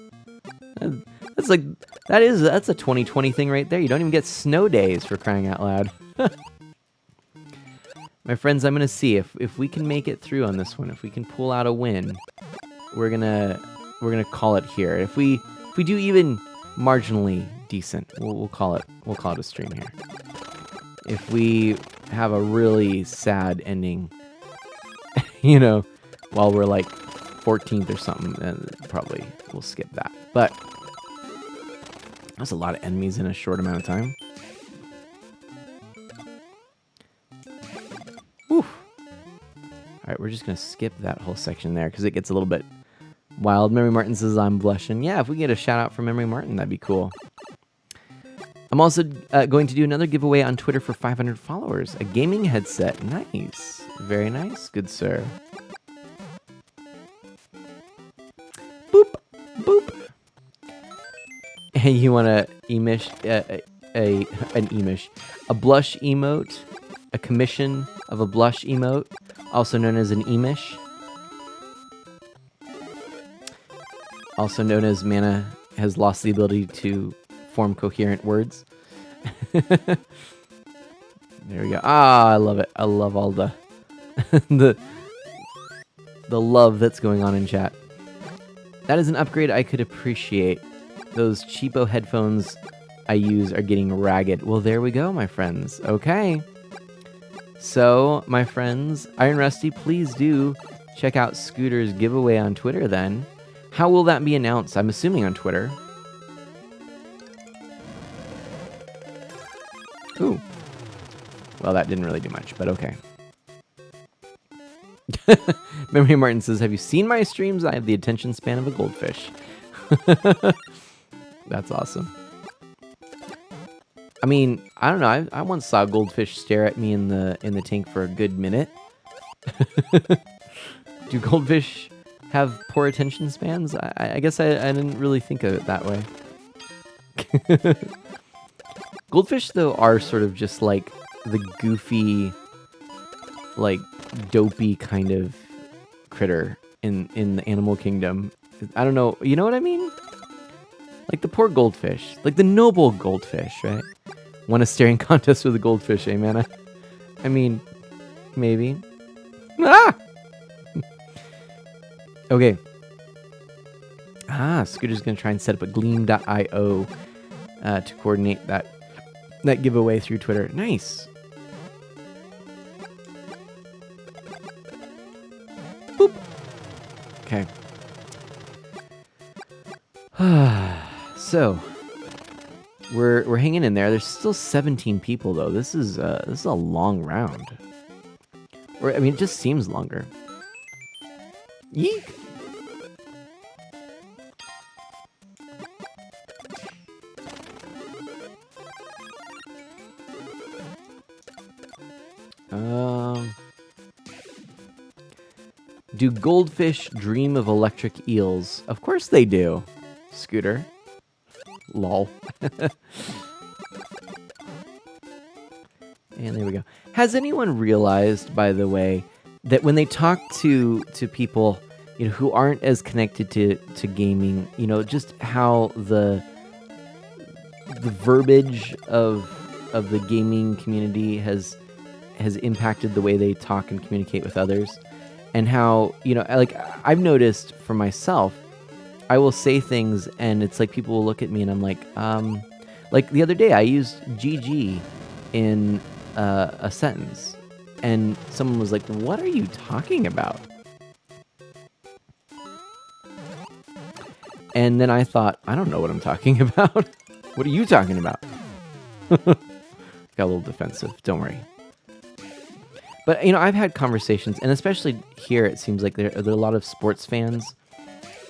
That's a 2020 thing right there. You don't even get snow days, for crying out loud. My friends, I'm gonna see if we can make it through on this one. If we can pull out a win, we're gonna call it here. If we do even marginally decent, we'll call it a stream here. If we have a really sad ending, while we're like 14th or something, then probably we'll skip that. But that's a lot of enemies in a short amount of time. Whew. Alright, we're just going to skip that whole section there because it gets a little bit wild. Memory Martin says, I'm blushing. Yeah, if we get a shout out from Memory Martin, that'd be cool. I'm also going to do another giveaway on Twitter for 500 followers. A gaming headset. Nice. Very nice. Good sir. Boop. Boop. Hey, you want a blush emote, a commission of a blush emote, also known as an emish, also known as mana has lost the ability to form coherent words. There we go. Ah, I love it. I love all the the love that's going on in chat. That is an upgrade I could appreciate. Those cheapo headphones I use are getting ragged. Well, there we go, my friends. Okay. So, my friends, Iron Rusty, please do check out Scooter's giveaway on Twitter then. How will that be announced? I'm assuming on Twitter. Ooh. Well, that didn't really do much, but okay. Memory Martin says, have you seen my streams? I have the attention span of a goldfish. That's awesome. I mean, I don't know. I once saw a goldfish stare at me in the tank for a good minute. Do goldfish have poor attention spans? I guess I didn't really think of it that way. Goldfish, though, are sort of just like the goofy, like dopey kind of critter in the animal kingdom. I don't know. You know what I mean? Like the poor goldfish. Like the noble goldfish, right? Won a staring contest with a goldfish, eh, man? I mean, maybe. Ah! Okay. Scooter's going to try and set up a gleam.io to coordinate that giveaway through Twitter. Nice. Boop. Okay. So we're hanging in there. There's still 17 people though. This is a long round. Or I mean, it just seems longer. Yeek. Do goldfish dream of electric eels? Of course they do, Scooter. Lol. And there we go. Has anyone realized, by the way, that when they talk to people, who aren't as connected to gaming, just how the verbiage of the gaming community has impacted the way they talk and communicate with others, and how like I've noticed for myself, I will say things and it's like people will look at me and I'm like the other day I used GG in a sentence, and someone was like, "What are you talking about?" And then I thought, I don't know what I'm talking about. What are you talking about? Got a little defensive. Don't worry. But, I've had conversations, and especially here, it seems like there are a lot of sports fans.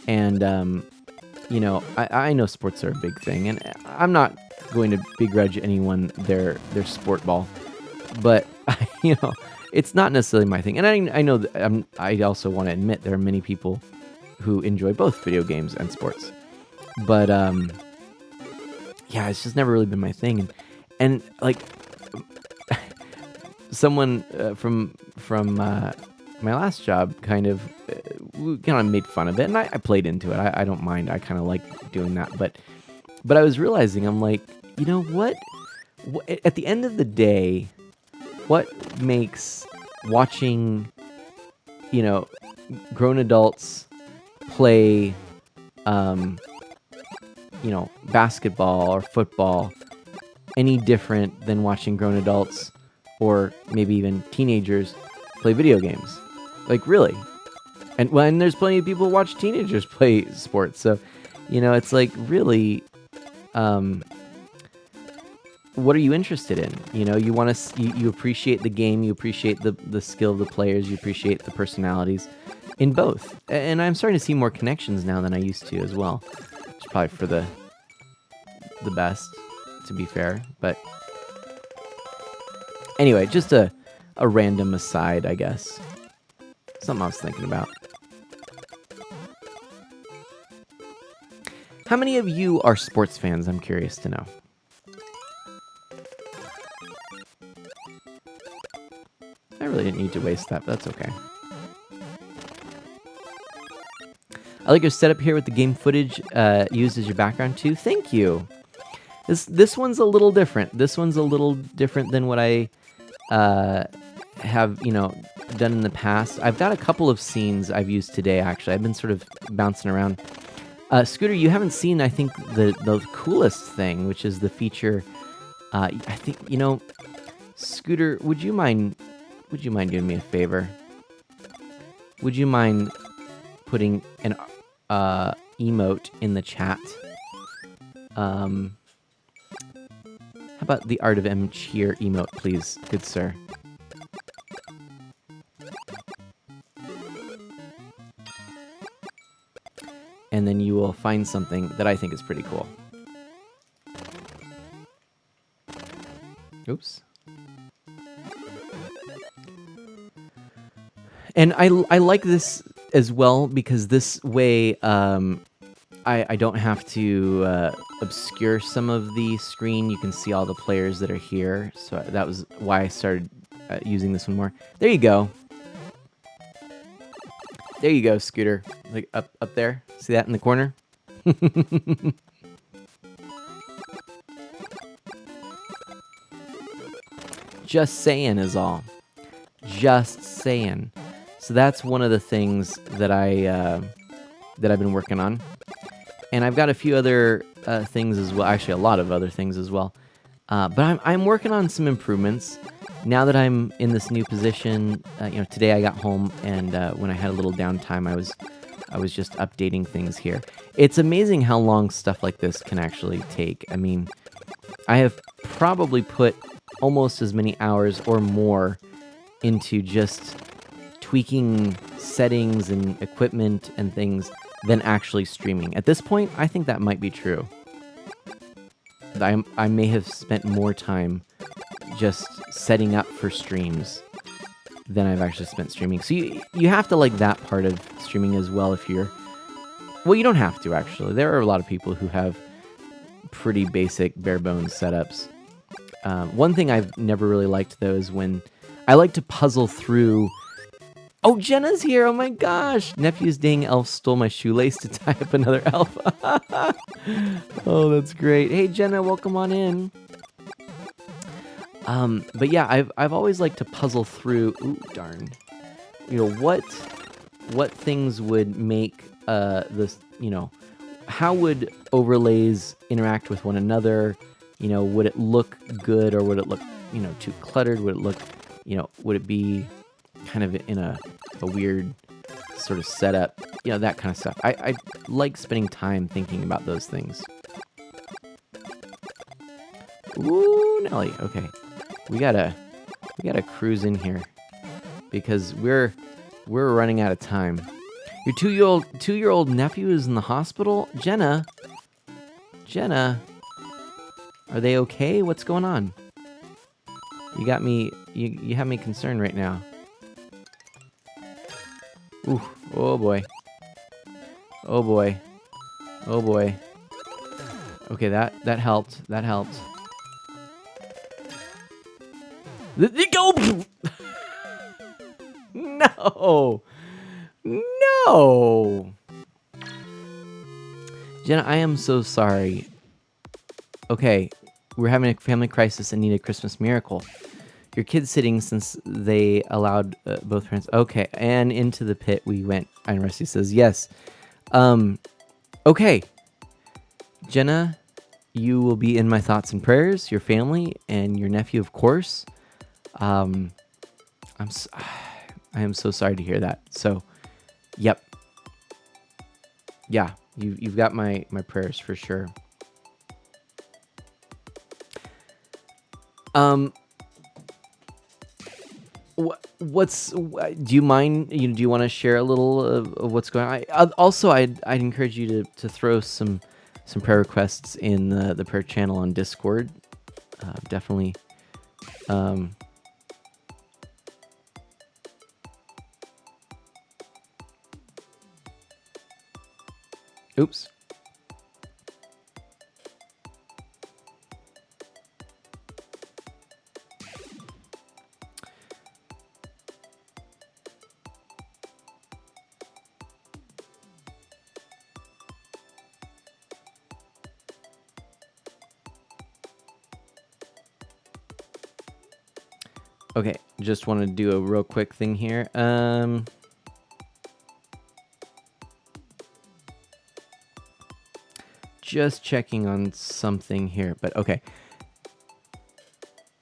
And, I know sports are a big thing, and I'm not going to begrudge anyone their sport ball. But, it's not necessarily my thing. And I know that I also want to admit there are many people who enjoy both video games and sports. But, yeah, it's just never really been my thing. And like, someone from my last job kind of made fun of it, and I played into it. I don't mind. I kind of like doing that. But I was realizing, I'm like, you know what? At the end of the day, what makes watching, grown adults play, basketball or football any different than watching grown adults or maybe even teenagers play video games? Like, really? And when there's plenty of people who watch teenagers play sports. So, it's like, really, what are you interested in? You want to, you appreciate the game, you appreciate the skill of the players, you appreciate the personalities in both. And I'm starting to see more connections now than I used to as well. It's probably for the best, to be fair. But anyway, just a random aside, I guess. Something I was thinking about. How many of you are sports fans? I'm curious to know. I really didn't need to waste that, but that's okay. I like your setup here with the game footage used as your background too. Thank you. This one's a little different. This one's a little different than what I have, done in the past. I've got a couple of scenes I've used today, actually. I've been sort of bouncing around. Scooter, you haven't seen, I think, the coolest thing, which is the feature. I think, Scooter, would you mind doing me a favor? Would you mind putting an emote in the chat? How about the Art of M Cheer emote, please, good sir? And then you will find something that I think is pretty cool. Oops. And I like this as well because this way I don't have to obscure some of the screen. You can see all the players that are here. So that was why I started using this one more. There you go. There you go, Scooter. Like up there. See that in the corner? Just saying is all. Just saying. So that's one of the things that I've been working on. And I've got a few other things as well. Actually, a lot of other things as well. But I'm working on some improvements. Now that I'm in this new position, today I got home, and when I had a little downtime, I was just updating things here. It's amazing how long stuff like this can actually take. I mean, I have probably put almost as many hours or more into just tweaking settings and equipment and things than actually streaming. At this point, I think that might be true. I may have spent more time just setting up for streams than I've actually spent streaming. So you have to like that part of streaming as well if you're... Well, you don't have to, actually. There are a lot of people who have pretty basic, bare-bones setups. One thing I've never really liked, though, is when... I like to puzzle through... Oh, Jenna's here! Oh my gosh! Nephew's dang elf stole my shoelace to tie up another elf. Oh, that's great. Hey, Jenna, welcome on in. But yeah, I've always liked to puzzle through... Ooh, darn. What things would make this, how would overlays interact with one another? Would it look good, or would it look, too cluttered? Would it look would it be kind of in a weird sort of setup? That kind of stuff. I like spending time thinking about those things. Ooh, Nelly. Okay, we gotta cruise in here because we're running out of time. Your two-year-old nephew is in the hospital. Jenna, are they okay? What's going on? You got me. You have me concerned right now. Ooh, oh boy. Oh boy. Oh boy. Okay, that helped. That helped. Go! No! No! Jenna, I am so sorry. Okay, we're having a family crisis and need a Christmas miracle. Your kid's sitting since they allowed both parents. Okay, and into the pit we went. And Rusty says yes. Okay. Jenna, you will be in my thoughts and prayers. Your family and your nephew, of course. I am so sorry to hear that. So, yep. Yeah, you've got my prayers for sure. Do you mind? Do you want to share a little of what's going on? I'd encourage you to throw some prayer requests in the prayer channel on Discord. Definitely. Oops. Okay, just want to do a real quick thing here. Just checking on something here, but okay.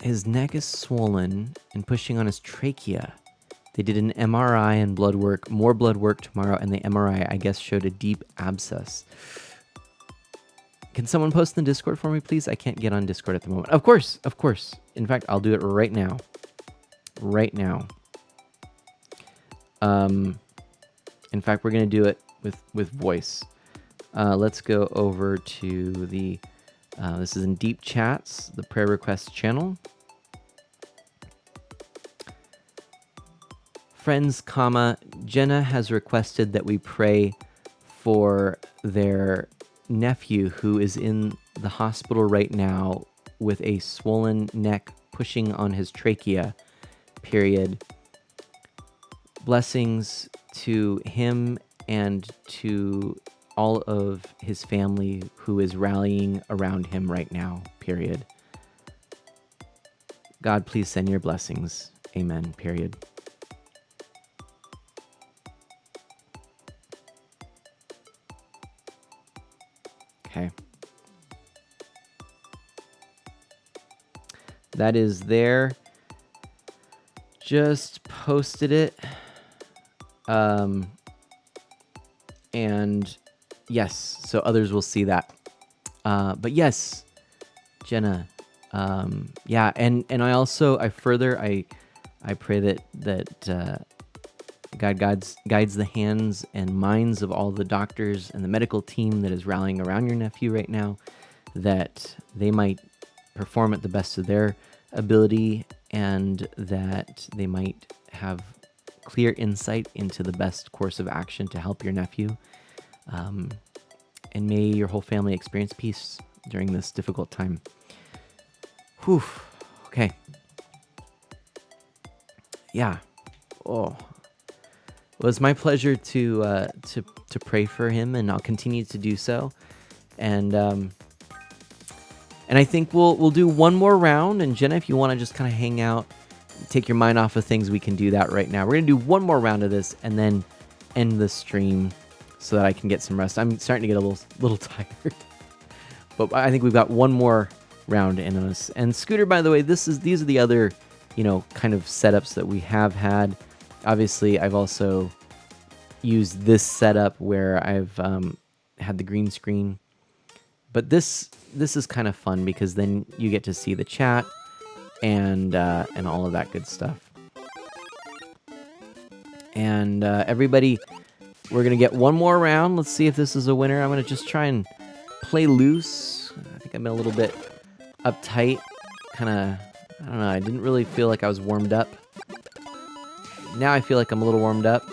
His neck is swollen and pushing on his trachea. They did an MRI and blood work, more blood work tomorrow, and the MRI, I guess, showed a deep abscess. Can someone post in the Discord for me, please? I can't get on Discord at the moment. Of course, of course. In fact, I'll do it right now. Right now. In fact, we're going to do it with voice. Let's go over to the, this is in Deep Chats, the prayer requests channel. Friends, Jenna has requested that we pray for their nephew who is in the hospital right now with a swollen neck pushing on his trachea, period. Blessings to him and to all of his family who is rallying around him right now, period. God, please send your blessings. Amen, period. Okay. That is there. Just posted it. And yes, so others will see that. But yes, Jenna, yeah, and I also, I pray that God guides the hands and minds of all the doctors and the medical team that is rallying around your nephew right now, that they might perform at the best of their ability and that they might have clear insight into the best course of action to help your nephew. And may your whole family experience peace during this difficult time. Whew. Okay. Yeah. Oh. Well, it's my pleasure to pray for him, and I'll continue to do so. And I think we'll do one more round. And Jenna, if you want to just kind of hang out, take your mind off of things, we can do that right now. We're gonna do one more round of this, and then end the stream so that I can get some rest. I'm starting to get a little tired, but I think we've got one more round in us. And Scooter, by the way, these are the other kind of setups that we have had. Obviously, I've also used this setup where I've had the green screen. But this is kind of fun because then you get to see the chat and all of that good stuff. And everybody, we're gonna get one more round. Let's see if this is a winner. I'm gonna just try and play loose. I think I've been a little bit uptight. Kind of, I don't know. I didn't really feel like I was warmed up. Now I feel like I'm a little warmed up,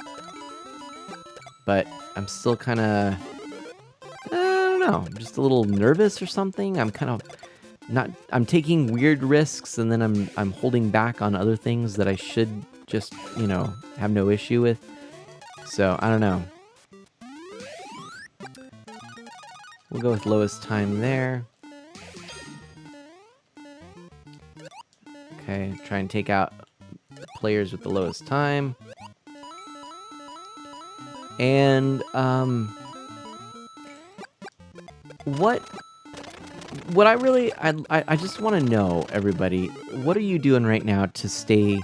but I'm still kind of, I don't know, I'm just a little nervous or something. I'm kind of not. I'm taking weird risks, and then I'm holding back on other things that I should just have no issue with. So I don't know. We'll go with lowest time there. Okay, try and take out players with the lowest time. And what I really I just want to know, everybody, what are you doing right now to stay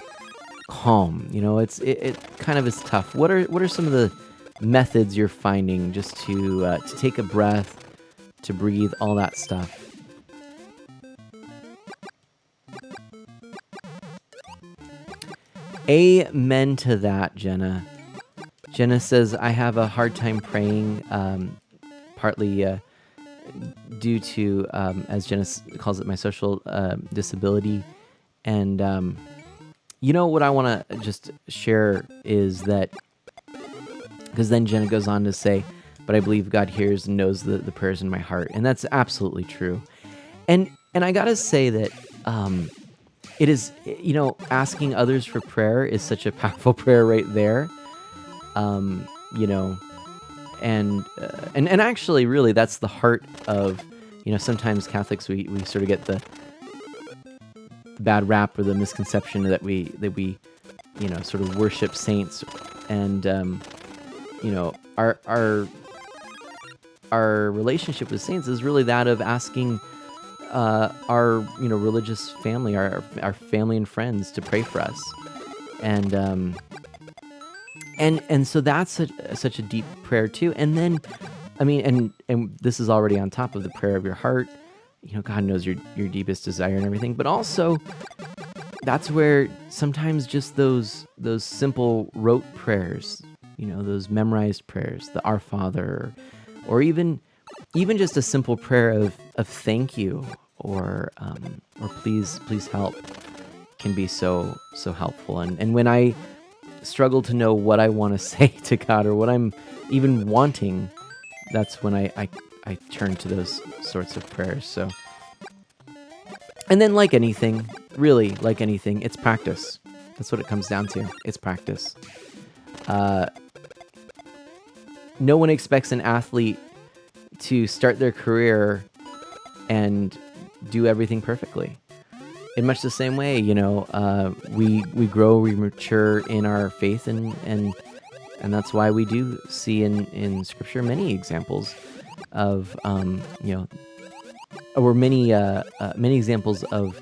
calm? It kind of is tough. What are some of the methods you're finding just to take a breath, to breathe, all that stuff? Amen to that, Jenna. Jenna says, I have a hard time praying, partly due to, as Jenna calls it, my social disability. And, what I want to just share is that, because then Jenna goes on to say, but I believe God hears and knows the prayers in my heart. And that's absolutely true. And I got to say that it is, asking others for prayer is such a powerful prayer right there. And actually, really, that's the heart of, sometimes Catholics, we sort of get the bad rap or the misconception that we sort of worship saints, and our relationship with saints is really that of asking our religious family, our family and friends, to pray for us, and so that's such a deep prayer too. And then, I mean, and this is already on top of the prayer of your heart. God knows your deepest desire and everything, but also that's where sometimes just those simple rote prayers, those memorized prayers, the Our Father, or even just a simple prayer of thank you, or please help, can be so helpful. And when I struggle to know what I want to say to God, or what I'm even wanting, that's when I turn to those sorts of prayers. So, and then, like anything, it's practice. That's what it comes down to. It's practice. No one expects an athlete to start their career and do everything perfectly. In much the same way, we grow, we mature in our faith, and that's why we do see in Scripture many examples of or many examples of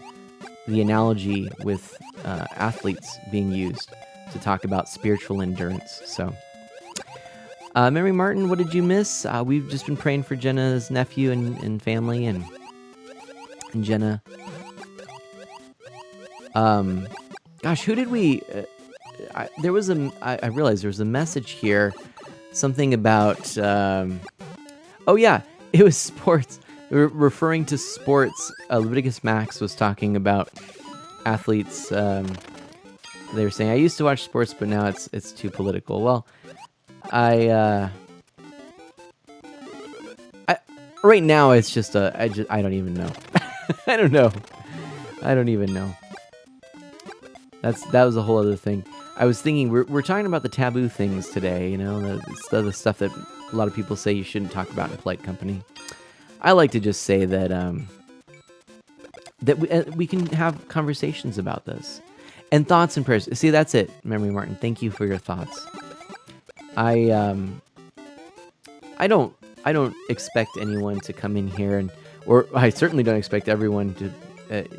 the analogy with athletes being used to talk about spiritual endurance. So, Mary Martin, what did you miss? We've just been praying for Jenna's nephew and family, and Jenna. Gosh, who did we? I realized there was a message here, something about. Oh yeah, it was sports. Referring to sports, Leviticus Max was talking about athletes. They were saying, I used to watch sports, but now it's too political. Well, I right now it's just I don't even know. I don't know. I don't even know. That was a whole other thing. I was thinking we're talking about the taboo things today. The stuff that a lot of people say you shouldn't talk about in polite company. I like to just say that we can have conversations about this, and thoughts and prayers. See, that's it, Memory Martin. Thank you for your thoughts. I don't expect anyone to come in here or I certainly don't expect everyone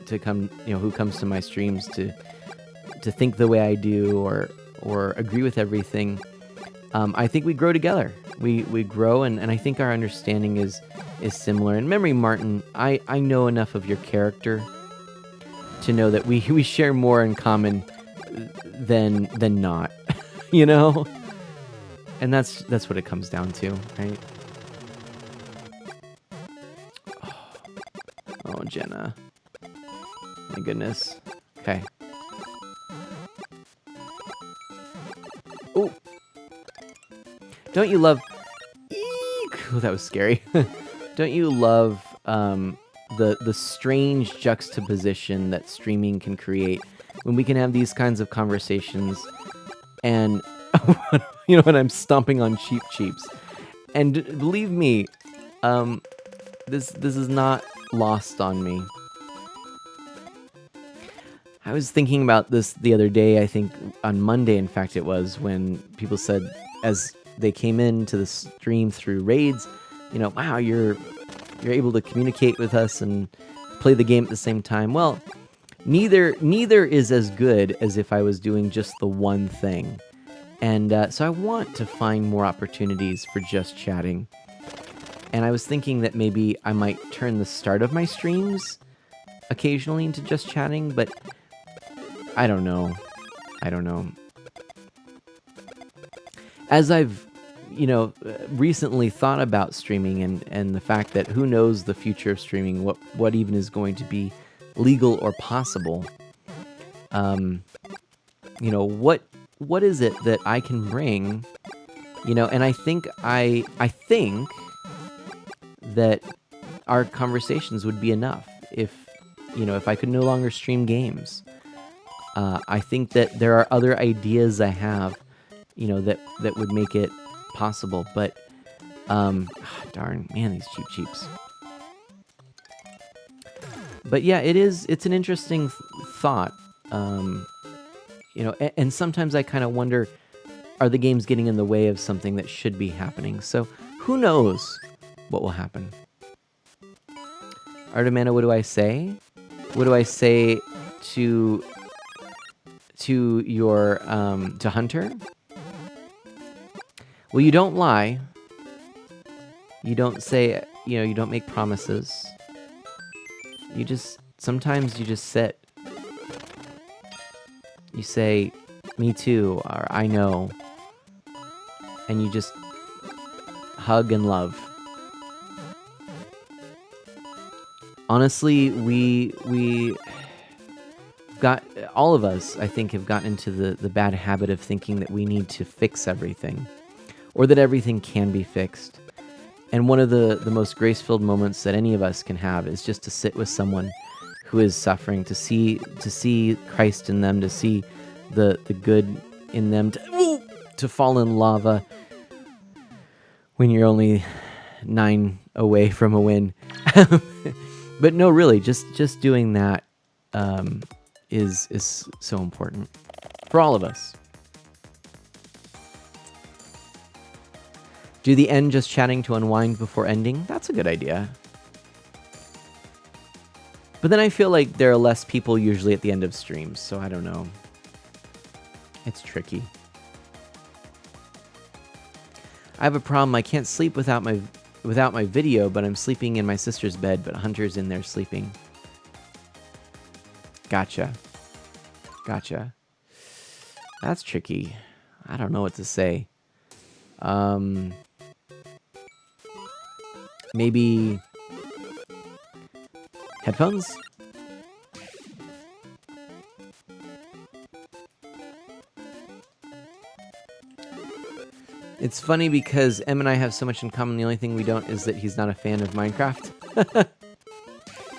to come, who comes to my streams to to think the way I do or agree with everything. I think we grow together. We grow, and I think our understanding is similar. And Memory Martin, I know enough of your character to know that we share more in common than not, you know? And that's what it comes down to, right? Oh, Jenna. My goodness. Okay. Oh. Don't you love... Eek! Oh, that was scary. Don't you love the strange juxtaposition that streaming can create when we can have these kinds of conversations and... you know, when I'm stomping on cheeps. And believe me, this is not lost on me. I was thinking about this the other day, I think on Monday, in fact it was, when people said, as they came into the stream through raids, you know, wow, you're able to communicate with us and play the game at the same time. Well, neither is as good as if I was doing just the one thing. And so I want to find more opportunities for just chatting. And I was thinking that maybe I might turn the start of my streams occasionally into just chatting, but I don't know. As I've, you know, recently thought about streaming and the fact that who knows the future of streaming, what even is going to be legal or possible, you know, what is it that I can bring, you know, and I think that our conversations would be enough if, you know, if I could no longer stream games. I think that there are other ideas I have, you know, that would make it possible, but darn, man, these cheeps. But yeah, it's an interesting thought. You know, and sometimes I kind of wonder, are the games getting in the way of something that should be happening? So who knows what will happen? Artemana, what do I say? What do I say to your to Hunter? Well, you don't lie. You don't say, you know, you don't make promises. Sometimes you just sit. You say, me too, or I know. And you just hug and love. Honestly, we got, all of us, I think, have gotten into the bad habit of thinking that we need to fix everything, or that everything can be fixed. And one of the most grace-filled moments that any of us can have is just to sit with someone who is suffering, to see Christ in them, to see the good in them, to fall in lava when you're only 9 away from a win. But no, really, just doing that is so important for all of us. Do the end just chatting to unwind before ending? That's a good idea. But then I feel like there are less people usually at the end of streams, so I don't know. It's tricky. I have a problem. I can't sleep without my video, but I'm sleeping in my sister's bed, but Hunter's in there sleeping. Gotcha. That's tricky. I don't know what to say. Maybe headphones? It's funny because Em and I have so much in common. The only thing we don't is that he's not a fan of Minecraft.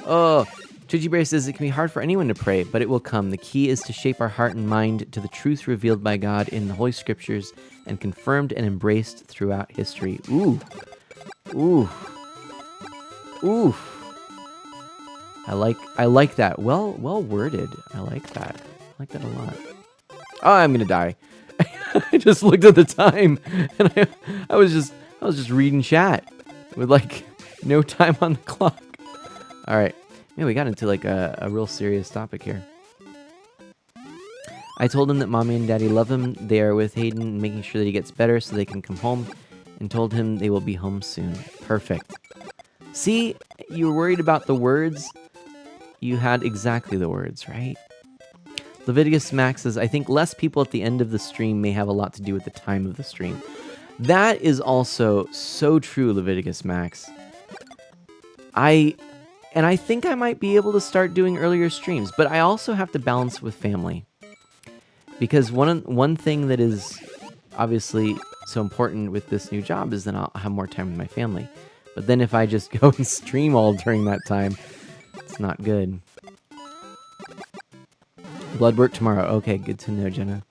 Oh, Tuji Bear says it can be hard for anyone to pray, but it will come. The key is to shape our heart and mind to the truth revealed by God in the Holy Scriptures and confirmed and embraced throughout history. Ooh. I like that. Well worded. I like that. I like that a lot. Oh, I'm gonna die. I just looked at the time and I was just reading chat with like no time on the clock. All right. Man, we got into like a real serious topic here. I told him that mommy and daddy love him. They are with Hayden and making sure that he gets better so they can come home, and told him they will be home soon. Perfect. See, you were worried about the words. You had exactly the words, right? Leviticus Max says, I think less people at the end of the stream may have a lot to do with the time of the stream. That is also so true, Leviticus Max. I think I might be able to start doing earlier streams, but I also have to balance with family. Because one thing that is obviously so important with this new job is that I'll have more time with my family. But then if I just go and stream all during that time, it's not good. Blood work tomorrow. Okay, good to know, Jenna.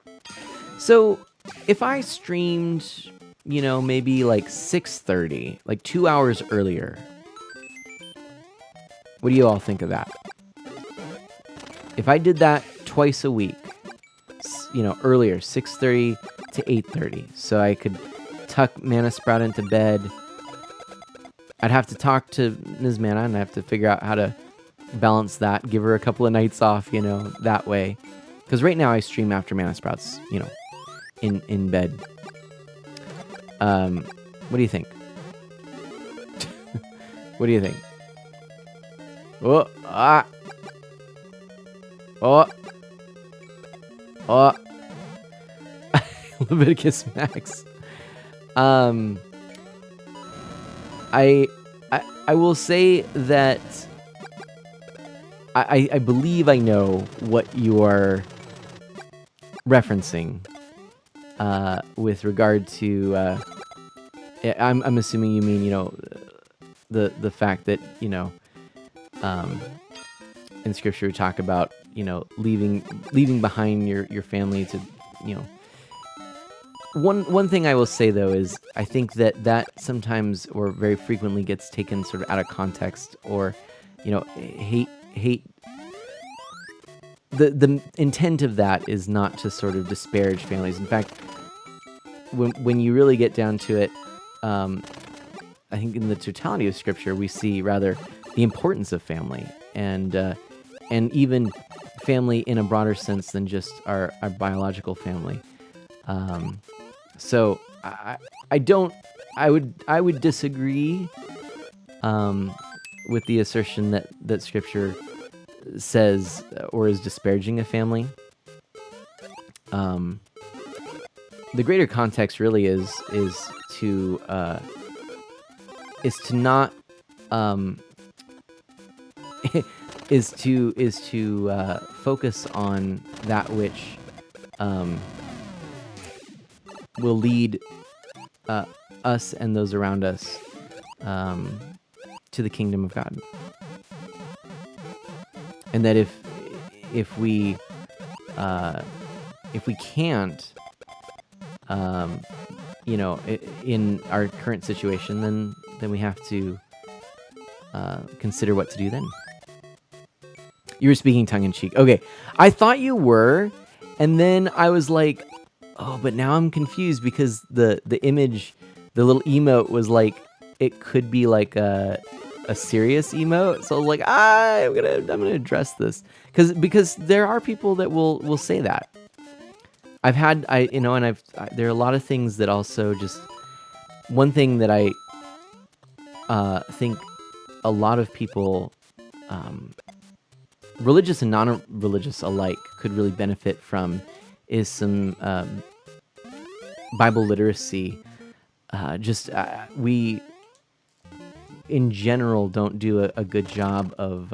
So if I streamed, maybe like 6:30, like 2 hours earlier, what do you all think of that? If I did that twice a week, earlier, 6:30 to 8:30, so I could tuck Mana Sprout into bed. I'd have to talk to Ms. Mana, and I have to figure out how to balance that, give her a couple of nights off, that way. Because right now I stream after Mana Sprout's, in bed. What do you think? What do you think? Oh, ah. Oh. Oh. Leviticus Max. I will say that I believe I know what you are referencing with regard to I'm assuming you mean the fact that in scripture we talk about leaving behind your family to One thing I will say though is I think that sometimes or very frequently gets taken sort of out of context, or hate the intent of that is not to sort of disparage families. In fact, when you really get down to it, I think in the totality of scripture we see rather the importance of family and even family in a broader sense than just our biological family. So I would disagree with the assertion that scripture says or is disparaging of family. The greater context really is to not is to focus on that which will lead us and those around us to the kingdom of God, and that if we can't, in our current situation, then we have to consider what to do then. You were speaking tongue-in-cheek. Okay, I thought you were, and then I was like, oh, but now I'm confused because the image, the little emote was like, it could be like a serious emote. So I was like, I'm gonna address this because there are people that will say that. There are a lot of things that also just, one thing that I think a lot of people, religious and non-religious alike, could really benefit from is some Bible literacy. We in general don't do a good job of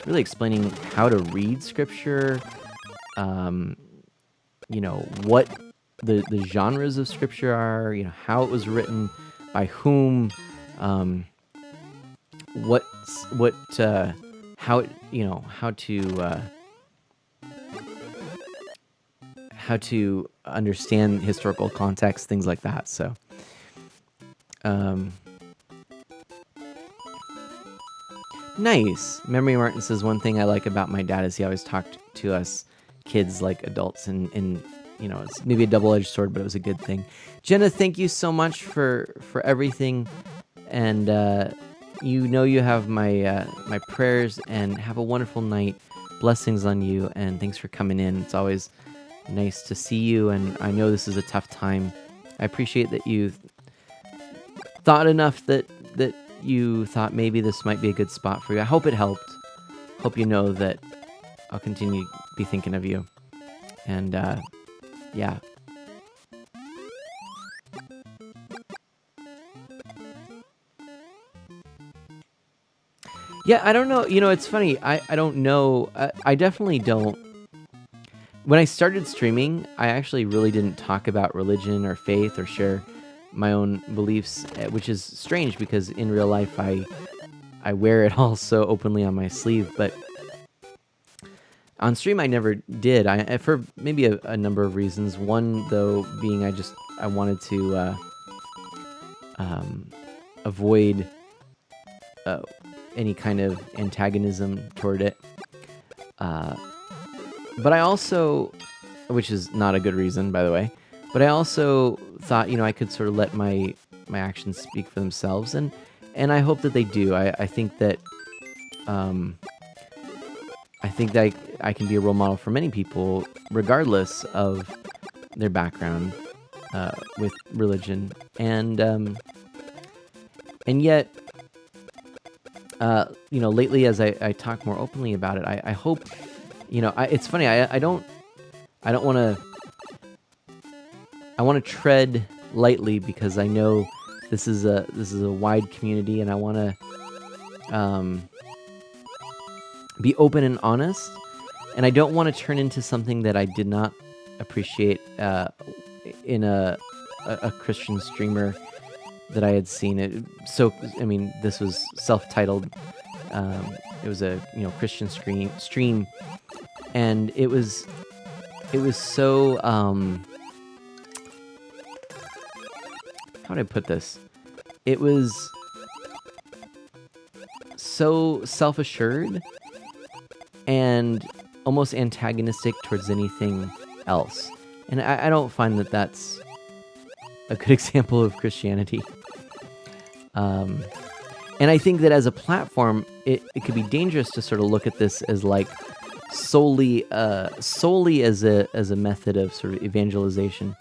really explaining how to read scripture, what the genres of scripture are, how it was written, by whom, how to understand historical context, things like that. So, nice. Memory Martin says, one thing I like about my dad is he always talked to us kids like adults, and it's maybe a double-edged sword, but it was a good thing. Jenna, thank you so much for everything, and you have my prayers, and have a wonderful night. Blessings on you, and thanks for coming in. It's always Nice to see you, and I know this is a tough time. I appreciate that you thought enough that you thought maybe this might be a good spot for you. I hope it helped. Hope you know that I'll continue to be thinking of you. And yeah. Yeah, I don't know. It's funny. I don't know. I definitely don't. When I started streaming, I actually really didn't talk about religion or faith or share my own beliefs, which is strange because in real life I wear it all so openly on my sleeve. But on stream, I never did. For maybe a number of reasons. One, though, being I wanted to avoid any kind of antagonism toward it. But I also, which is not a good reason, by the way, but I also thought, I could sort of let my actions speak for themselves, and I hope that they do. I think that I can be a role model for many people, regardless of their background with religion, and yet, lately as I talk more openly about it, I hope, it's funny. I don't want to. I want to tread lightly because I know this is a wide community, and I want to be open and honest, and I don't want to turn into something that I did not appreciate in a Christian streamer that I had seen. This was self-titled. It was a Christian stream, and it was so how would I put this? It was so self-assured and almost antagonistic towards anything else. And I don't find that that's a good example of Christianity. And I think that as a platform, it could be dangerous to sort of look at this as like solely as a method of sort of evangelization.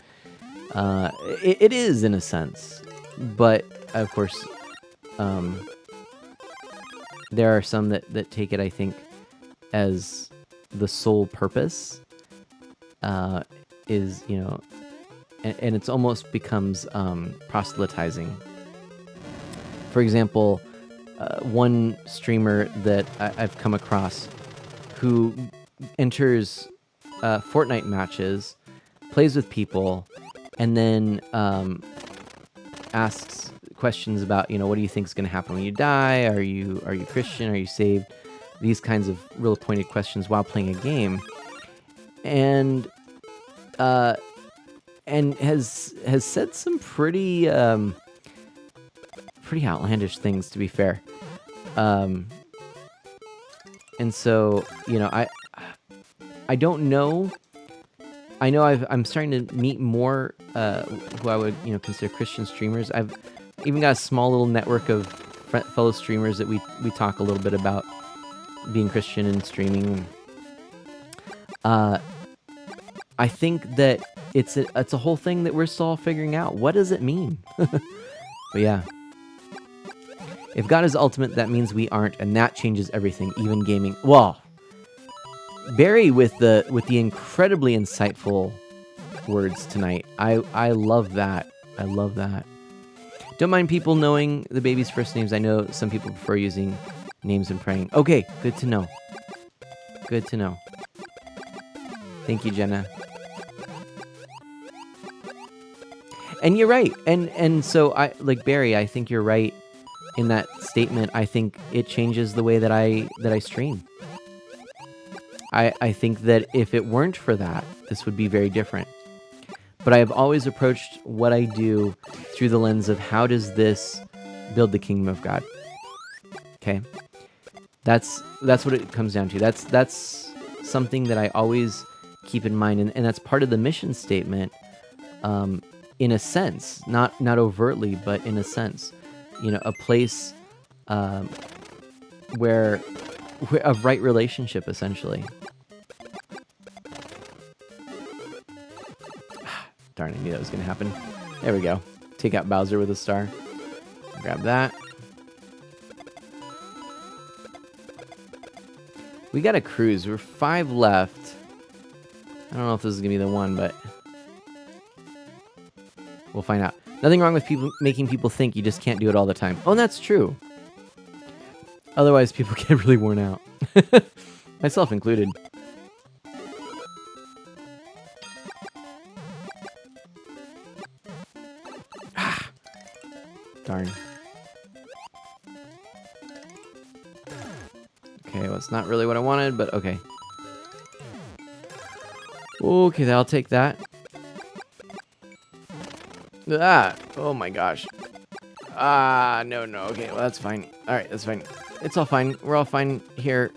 It is in a sense, but of course, there are some that take it, I think, as the sole purpose. Is and it's almost becomes proselytizing. For example, one streamer that I've come across who enters Fortnite matches, plays with people, and then asks questions about, what do you think is going to happen when you die? Are you Christian? Are you saved? These kinds of real pointed questions while playing a game, and has said some pretty outlandish things, to be fair. And so, I don't know. I know I'm starting to meet more who I would consider Christian streamers. I've even got a small little network of fellow streamers that we talk a little bit about being Christian and streaming. I think that it's a whole thing that we're still all figuring out. What does it mean? But yeah. If God is ultimate, that means we aren't, and that changes everything, even gaming. Well, Barry with the incredibly insightful words tonight. I love that. I love that. Don't mind people knowing the baby's first names. I know some people prefer using names and praying. Okay, good to know. Good to know. Thank you, Jenna. And you're right. And so like Barry, I think you're right in that statement. I think it changes the way that I stream. I think that if it weren't for that, this would be very different. But I have always approached what I do through the lens of how does this build the kingdom of God? Okay? That's what it comes down to. That's something that I always keep in mind, and that's part of the mission statement, in a sense, not overtly, but in a sense, a place where of right relationship, essentially. Darn, I knew that was going to happen. There we go. Take out Bowser with a star. Grab that. We got a cruise. We're 5 left. I don't know if this is going to be the one, but we'll find out. Nothing wrong with people making people think you just can't do it all the time. Oh, that's true. Otherwise, people get really worn out. Myself included. Darn. Okay, well, it's not really what I wanted, but okay. Okay, I'll take that. Ah, oh my gosh. Ah, no. Okay, well, that's fine. All right, that's fine. It's all fine. We're all fine here.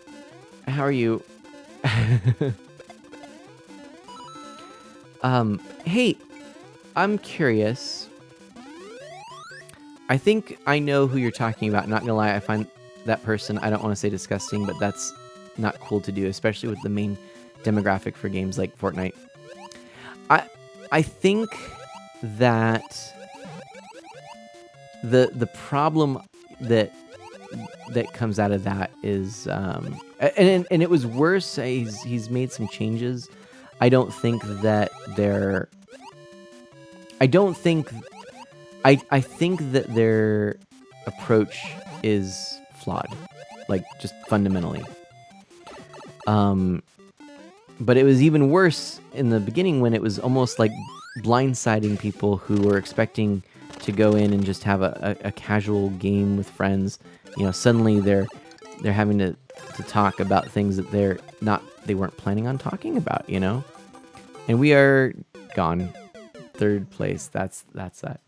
How are you? Hey, I'm curious. I think I know who you're talking about. Not gonna lie, I find that person, I don't want to say disgusting, but that's not cool to do, especially with the main demographic for games like Fortnite. I think that the problem that comes out of that is and it was worse. He's made some changes. I don't think that they're I think that their approach is flawed, like just fundamentally. But it was even worse in the beginning when it was almost like blindsiding people who were expecting to go in and just have a casual game with friends. You know, suddenly they're having to talk about things that they weren't planning on talking about, you know? And we are gone. 3rd place. That's that.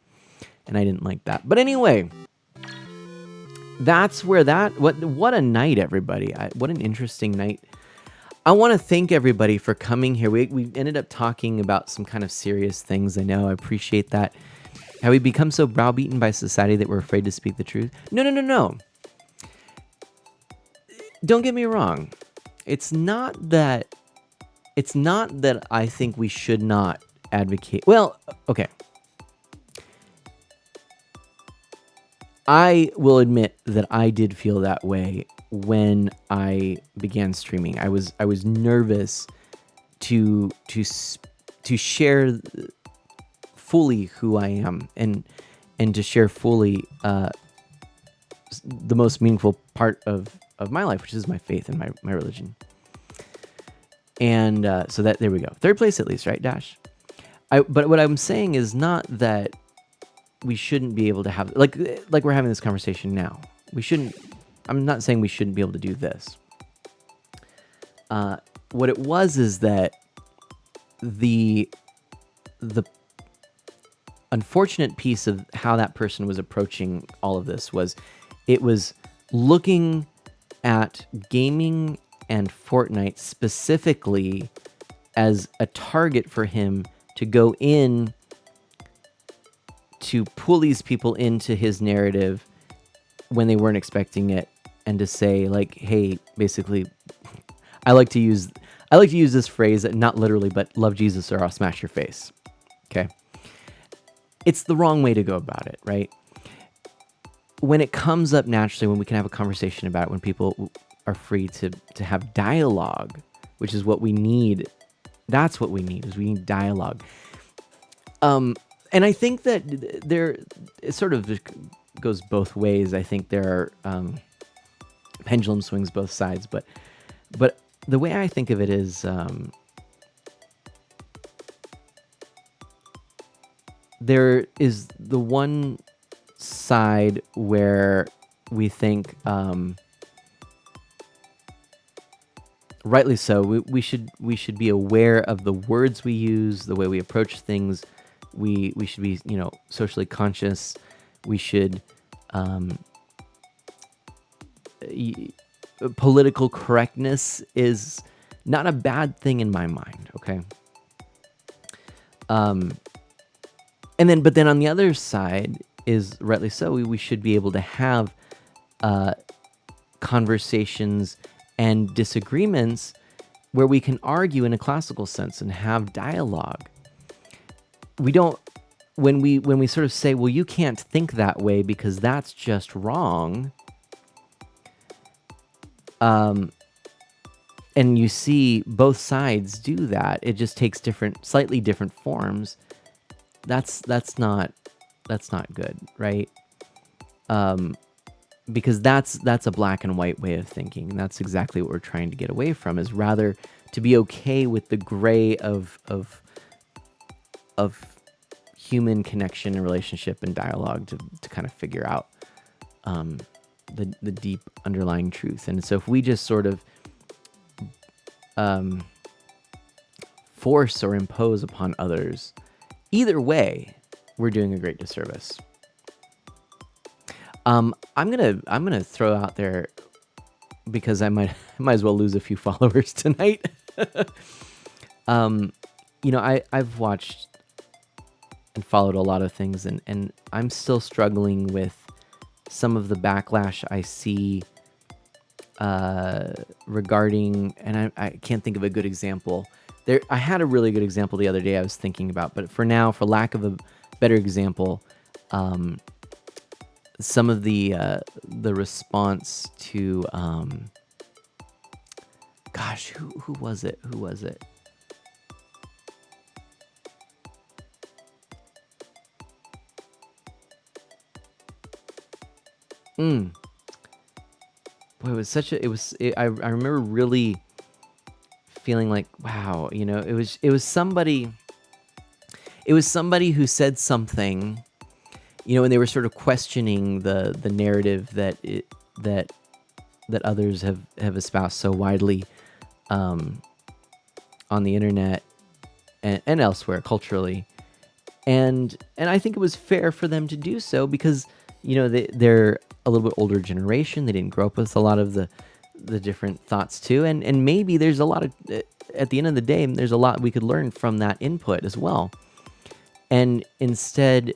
And I didn't like that. But anyway, that's where what a night, everybody. What an interesting night. I want to thank everybody for coming here. We ended up talking about some kind of serious things. I know. I appreciate that. Have we become so browbeaten by society that we're afraid to speak the truth? No. Don't get me wrong. It's not that I think we should not advocate. Well, okay. I will admit that I did feel that way when I began streaming. I was nervous to share fully who I am and to share fully the most meaningful part of my life, which is my faith and my religion. And so that there we go. 3rd place at least, right, Dash? But what I'm saying is not that we shouldn't be able to have like we're having this conversation now. We shouldn't. I'm not saying we shouldn't be able to do this. What it was is that the unfortunate piece of how that person was approaching all of this was it was looking at gaming and Fortnite specifically as a target for him to go in to pull these people into his narrative when they weren't expecting it, and to say like, hey, basically, I like to use this phrase, not literally, but love Jesus or I'll smash your face. Okay. It's the wrong way to go about it, right? When it comes up naturally, when we can have a conversation about it, when people are free to have dialogue, which is what we need. That's what we need, is we need dialogue. And I think that it sort of goes both ways. I think there are pendulum swings both sides, but the way I think of it is there is the one side where we think, rightly so, we should be aware of the words we use, the way we approach things. We should be, socially conscious. We should political correctness is not a bad thing in my mind, okay? But then on the other side is, rightly so, we should be able to have conversations and disagreements where we can argue in a classical sense and have dialogue. we don't when we sort of say, well, you can't think that way because that's just wrong. And you see both sides do that. It just takes slightly different forms. That's not good, right? Because that's a black and white way of thinking. And that's exactly what we're trying to get away from, is rather to be okay with the gray of human connection and relationship and dialogue to kind of figure out the deep underlying truth. And so if we just sort of force or impose upon others, either way, we're doing a great disservice. I'm gonna throw out there, because I might as well lose a few followers tonight. I've watched and followed a lot of things, and I'm still struggling with some of the backlash I see regarding, and I can't think of a good example. I had a really good example the other day I was thinking about, but for now, for lack of a better example, some of the response to gosh, who was it? Boy, I remember really feeling like, wow, it was somebody who said something, and they were sort of questioning the narrative that others have espoused so widely on the internet and elsewhere culturally, and I think it was fair for them to do so, because they're a little bit older generation. They didn't grow up with a lot of the different thoughts too, and maybe there's a lot of, at the end of the day, there's a lot we could learn from that input as well. And instead,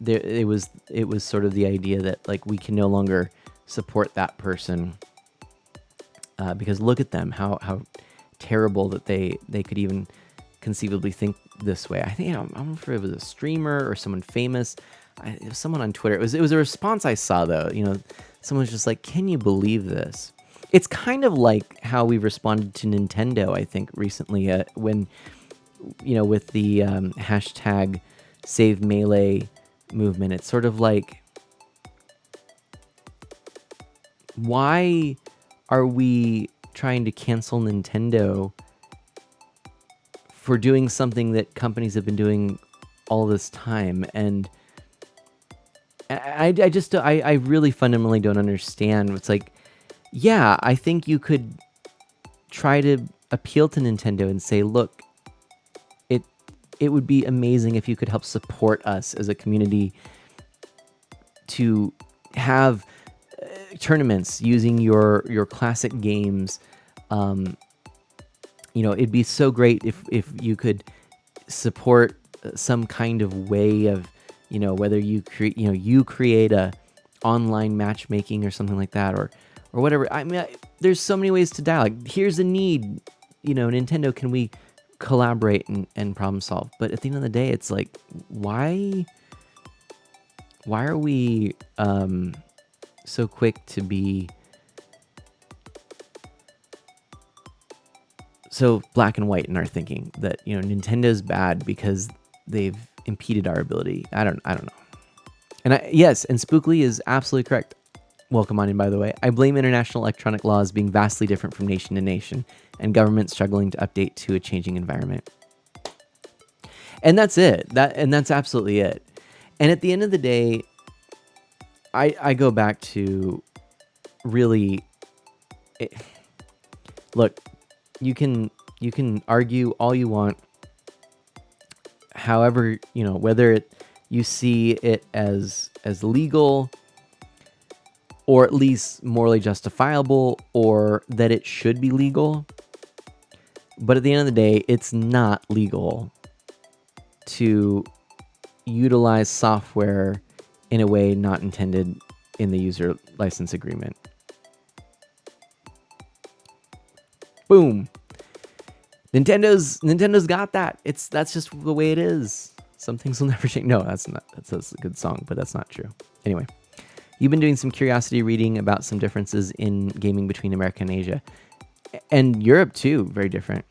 it was sort of the idea that, like, we can no longer support that person because look at them, how terrible that they could even conceivably think this way. I think, I don't know if it was a streamer or someone famous. It was someone on Twitter. It was a response I saw, though. Someone was just like, "Can you believe this?" It's kind of like how we responded to Nintendo, I think, recently when, with the hashtag Save Melee movement. It's sort of like, why are we trying to cancel Nintendo for doing something that companies have been doing all this time? And I really fundamentally don't understand. It's like, yeah, I think you could try to appeal to Nintendo and say, look, it would be amazing if you could help support us as a community to have tournaments using your classic games. It'd be so great if you could support some kind of way of, whether you create a online matchmaking or something like that, or whatever. I mean, there's so many ways to dial. Like, here's a need, Nintendo, can we collaborate and problem solve? But at the end of the day, it's like, why are we so quick to be so black and white in our thinking that, Nintendo's bad because they've impeded our ability? I don't know. And yes, and Spookly is absolutely correct. Welcome on in, by the way. I blame international electronic laws being vastly different from nation to nation, and governments struggling to update to a changing environment. And that's it. That's absolutely it. And at the end of the day, I go back to really, look, you can argue all you want, however, whether you see it as legal, or at least morally justifiable, or that it should be legal. But at the end of the day, it's not legal to utilize software in a way not intended in the user license agreement. Boom. Nintendo's got that. That's just the way it is. Some things will never change. No, that's a good song, but that's not true. Anyway, you've been doing some curiosity reading about some differences in gaming between America and Asia. And Europe too, very different.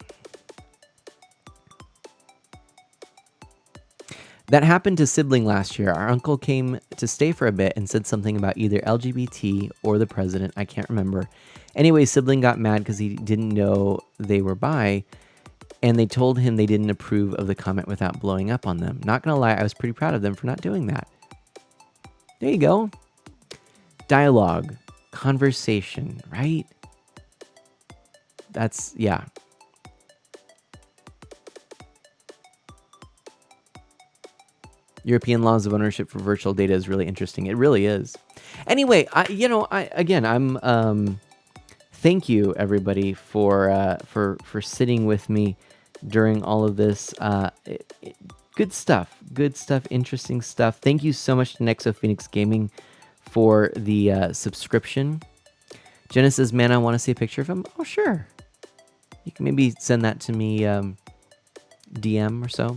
That happened to Sibling last year. Our uncle came to stay for a bit and said something about either LGBT or the president. I can't remember. Anyway, Sibling got mad because he didn't know they were bi, and they told him they didn't approve of the comment without blowing up on them. Not gonna lie, I was pretty proud of them for not doing that. There you go. Dialogue, conversation, right? That's, yeah. European laws of ownership for virtual data is really interesting. It really is. Anyway, thank you everybody for sitting with me during all of this. Good stuff, interesting stuff. Thank you so much to Nexo Phoenix Gaming for the subscription. Jenna says, "Man, I want to see a picture of him." Oh, sure. You can maybe send that to me DM or so.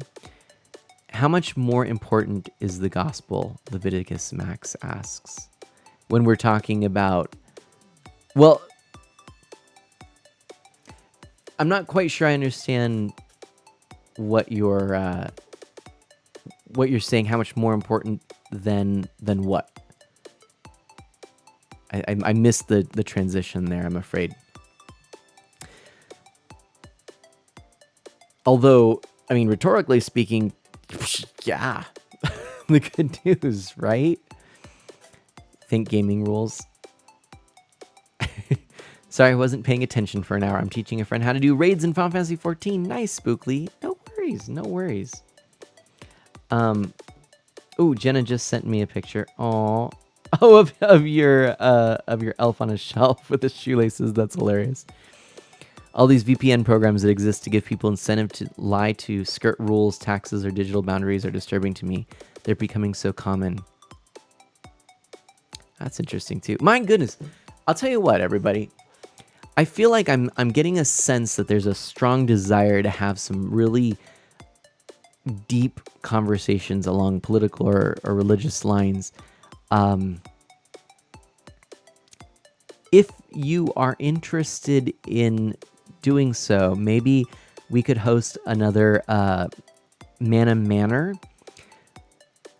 How much more important is the gospel? Leviticus Max asks. When we're talking about, well, I'm not quite sure I understand what you're saying. How much more important than what? I missed the transition there, I'm afraid. Although, I mean, rhetorically speaking, yeah, the good news, right? Think gaming rules. Sorry, I wasn't paying attention for an hour. I'm teaching a friend how to do raids in Final Fantasy 14. Nice, Spookly. No worries. Oh, Jenna just sent me a picture. Oh, of your elf on a shelf with the shoelaces. That's hilarious. All these VPN programs that exist to give people incentive to lie to skirt rules, taxes, or digital boundaries are disturbing to me. They're becoming so common. That's interesting too. My goodness. I'll tell you what, everybody. I feel like I'm getting a sense that there's a strong desire to have some really deep conversations along political or religious lines. If you are interested in doing so, maybe we could host another Mana Manor.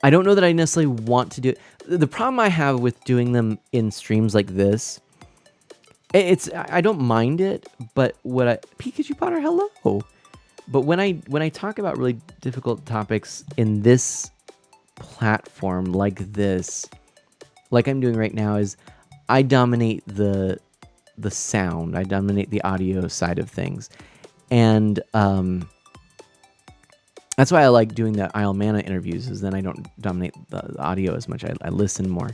I don't know that I necessarily want to do it. The problem I have with doing them in streams like this, I don't mind it, but Pikachu Potter, hello. But when I talk about really difficult topics in this platform like this, like I'm doing right now, is I dominate the sound. I dominate the audio side of things. And that's why I like doing the Isle Mana interviews, is then I don't dominate the audio as much. I listen more.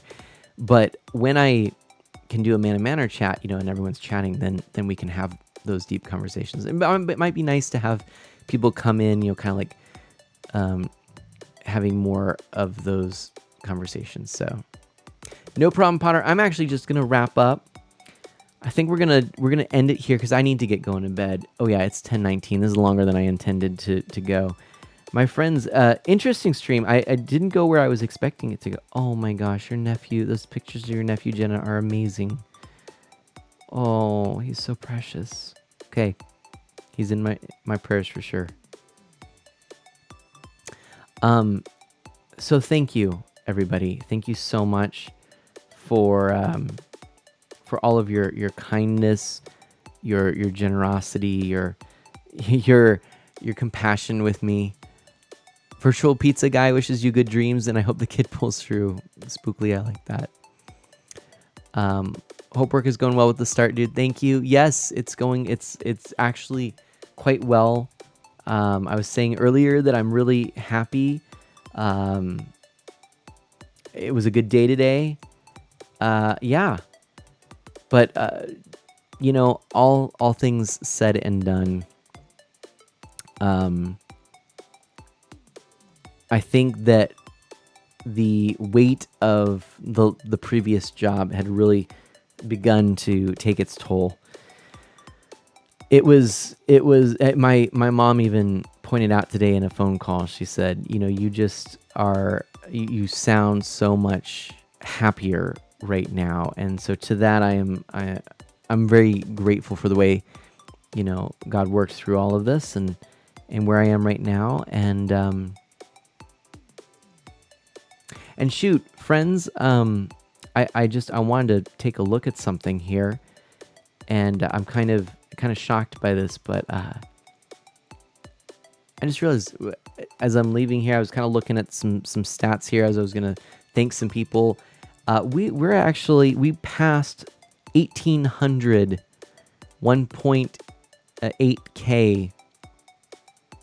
But when I can do a Mana Manor chat, and everyone's chatting, then we can have those deep conversations. It might be nice to have people come in, kind of like having more of those conversations. So no problem, Potter. I'm actually just gonna wrap up. I think we're gonna end it here because I need to get going to bed. Oh yeah, it's 10:19. This is longer than I intended to go. My friends, interesting stream. I didn't go where I was expecting it to go. Oh my gosh, your nephew, those pictures of your nephew, Jenna, are amazing. Oh, he's so precious. Okay, he's in my prayers for sure. So thank you, everybody. Thank you so much for all of your kindness, your generosity, your compassion with me. Virtual Pizza Guy wishes you good dreams, and I hope the kid pulls through. Spookly, I like that. Hope work is going well with the start, dude. Thank you. Yes, it's going. It's actually quite well. I was saying earlier that I'm really happy. It was a good day today. Yeah. But all things said and done, I think that the weight of the previous job had really begun to take its toll. My mom even pointed out today in a phone call. She said, you just are, you sound so much happier right now. And so to that, I'm very grateful for the way, God works through all of this, and where I am right now. And shoot, friends, I wanted to take a look at something here, and I'm kind of shocked by this, but I just realized as I'm leaving here, I was kind of looking at some stats here as I was gonna thank some people. We passed 1,800, 1.8K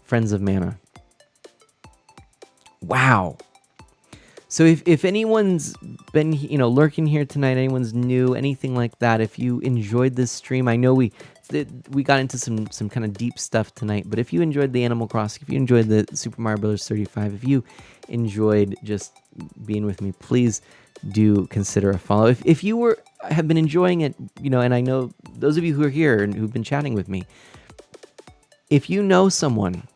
friends of Mana. Wow. So if anyone's been, lurking here tonight, anyone's new, anything like that, if you enjoyed this stream, I know we got into some kind of deep stuff tonight, but if you enjoyed the Animal Crossing, if you enjoyed the Super Mario Bros. 35, if you enjoyed just being with me, please do consider a follow. If you have been enjoying it, and I know those of you who are here and who've been chatting with me, if you know someone,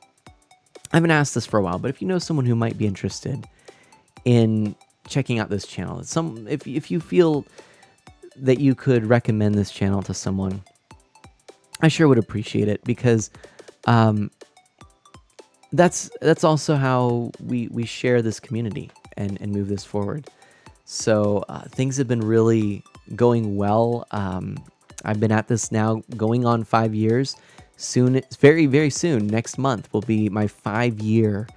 I haven't asked this for a while, but if you know someone who might be interested in checking out this channel, if you feel that you could recommend this channel to someone, I sure would appreciate it, because that's also how we share this community and move this forward. So things have been really going well. I've been at this now going on 5 years. Soon, it's very, very soon, next month will be my 5-year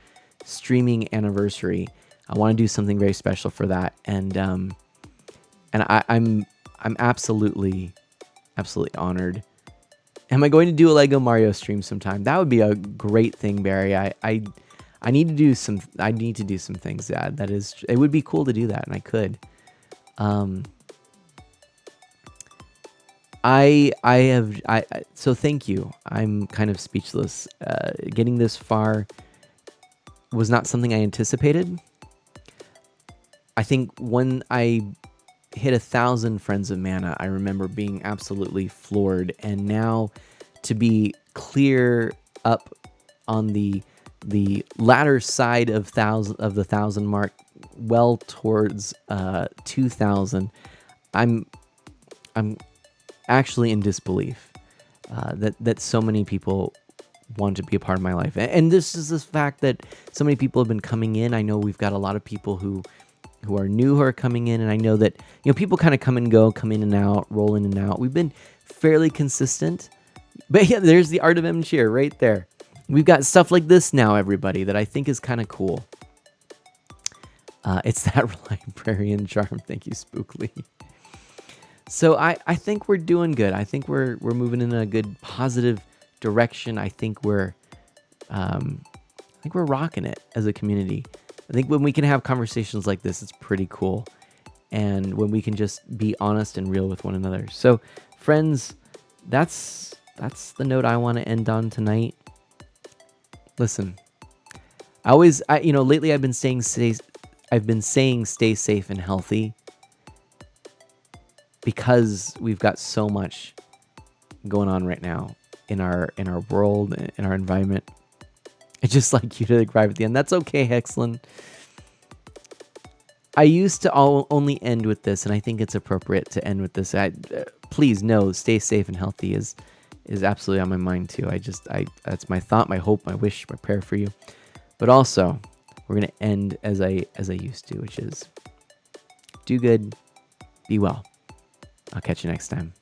streaming anniversary. I want to do something very special for that, and I'm absolutely honored. Am I going to do a Lego Mario stream sometime? That would be a great thing, Barry. I need to do some. I need to do some things. That is. It would be cool to do that, and I could. So thank you. I'm kind of speechless. Getting this far was not something I anticipated. I think when I hit 1,000 Friends of Mana, I remember being absolutely floored. And now to be clear up on the latter side of the 1,000 mark, well towards 2,000, I'm actually in disbelief that so many people want to be a part of my life. And this is this fact that so many people have been coming in. I know we've got a lot of people who are new, who are coming in, and I know that people kind of come and go, come in and out, roll in and out. We've been fairly consistent, but yeah, there's the Art of M cheer right there. We've got stuff like this now, everybody, that I think is kind of cool. It's that librarian charm. Thank you, Spookly. So I think we're doing good. I think we're moving in a good positive direction. I think we're rocking it as a community. I think when we can have conversations like this, it's pretty cool. And when we can just be honest and real with one another. So, friends, that's the note I want to end on tonight. Listen, lately I've been saying stay safe and healthy, because we've got so much going on right now in our world, in our environment. It's just like you to arrive at the end. That's okay, Hexlin. I used to only end with this, and I think it's appropriate to end with this. Please know, stay safe and healthy is absolutely on my mind too. That's my thought, my hope, my wish, my prayer for you. But also, we're gonna end as I used to, which is do good, be well. I'll catch you next time.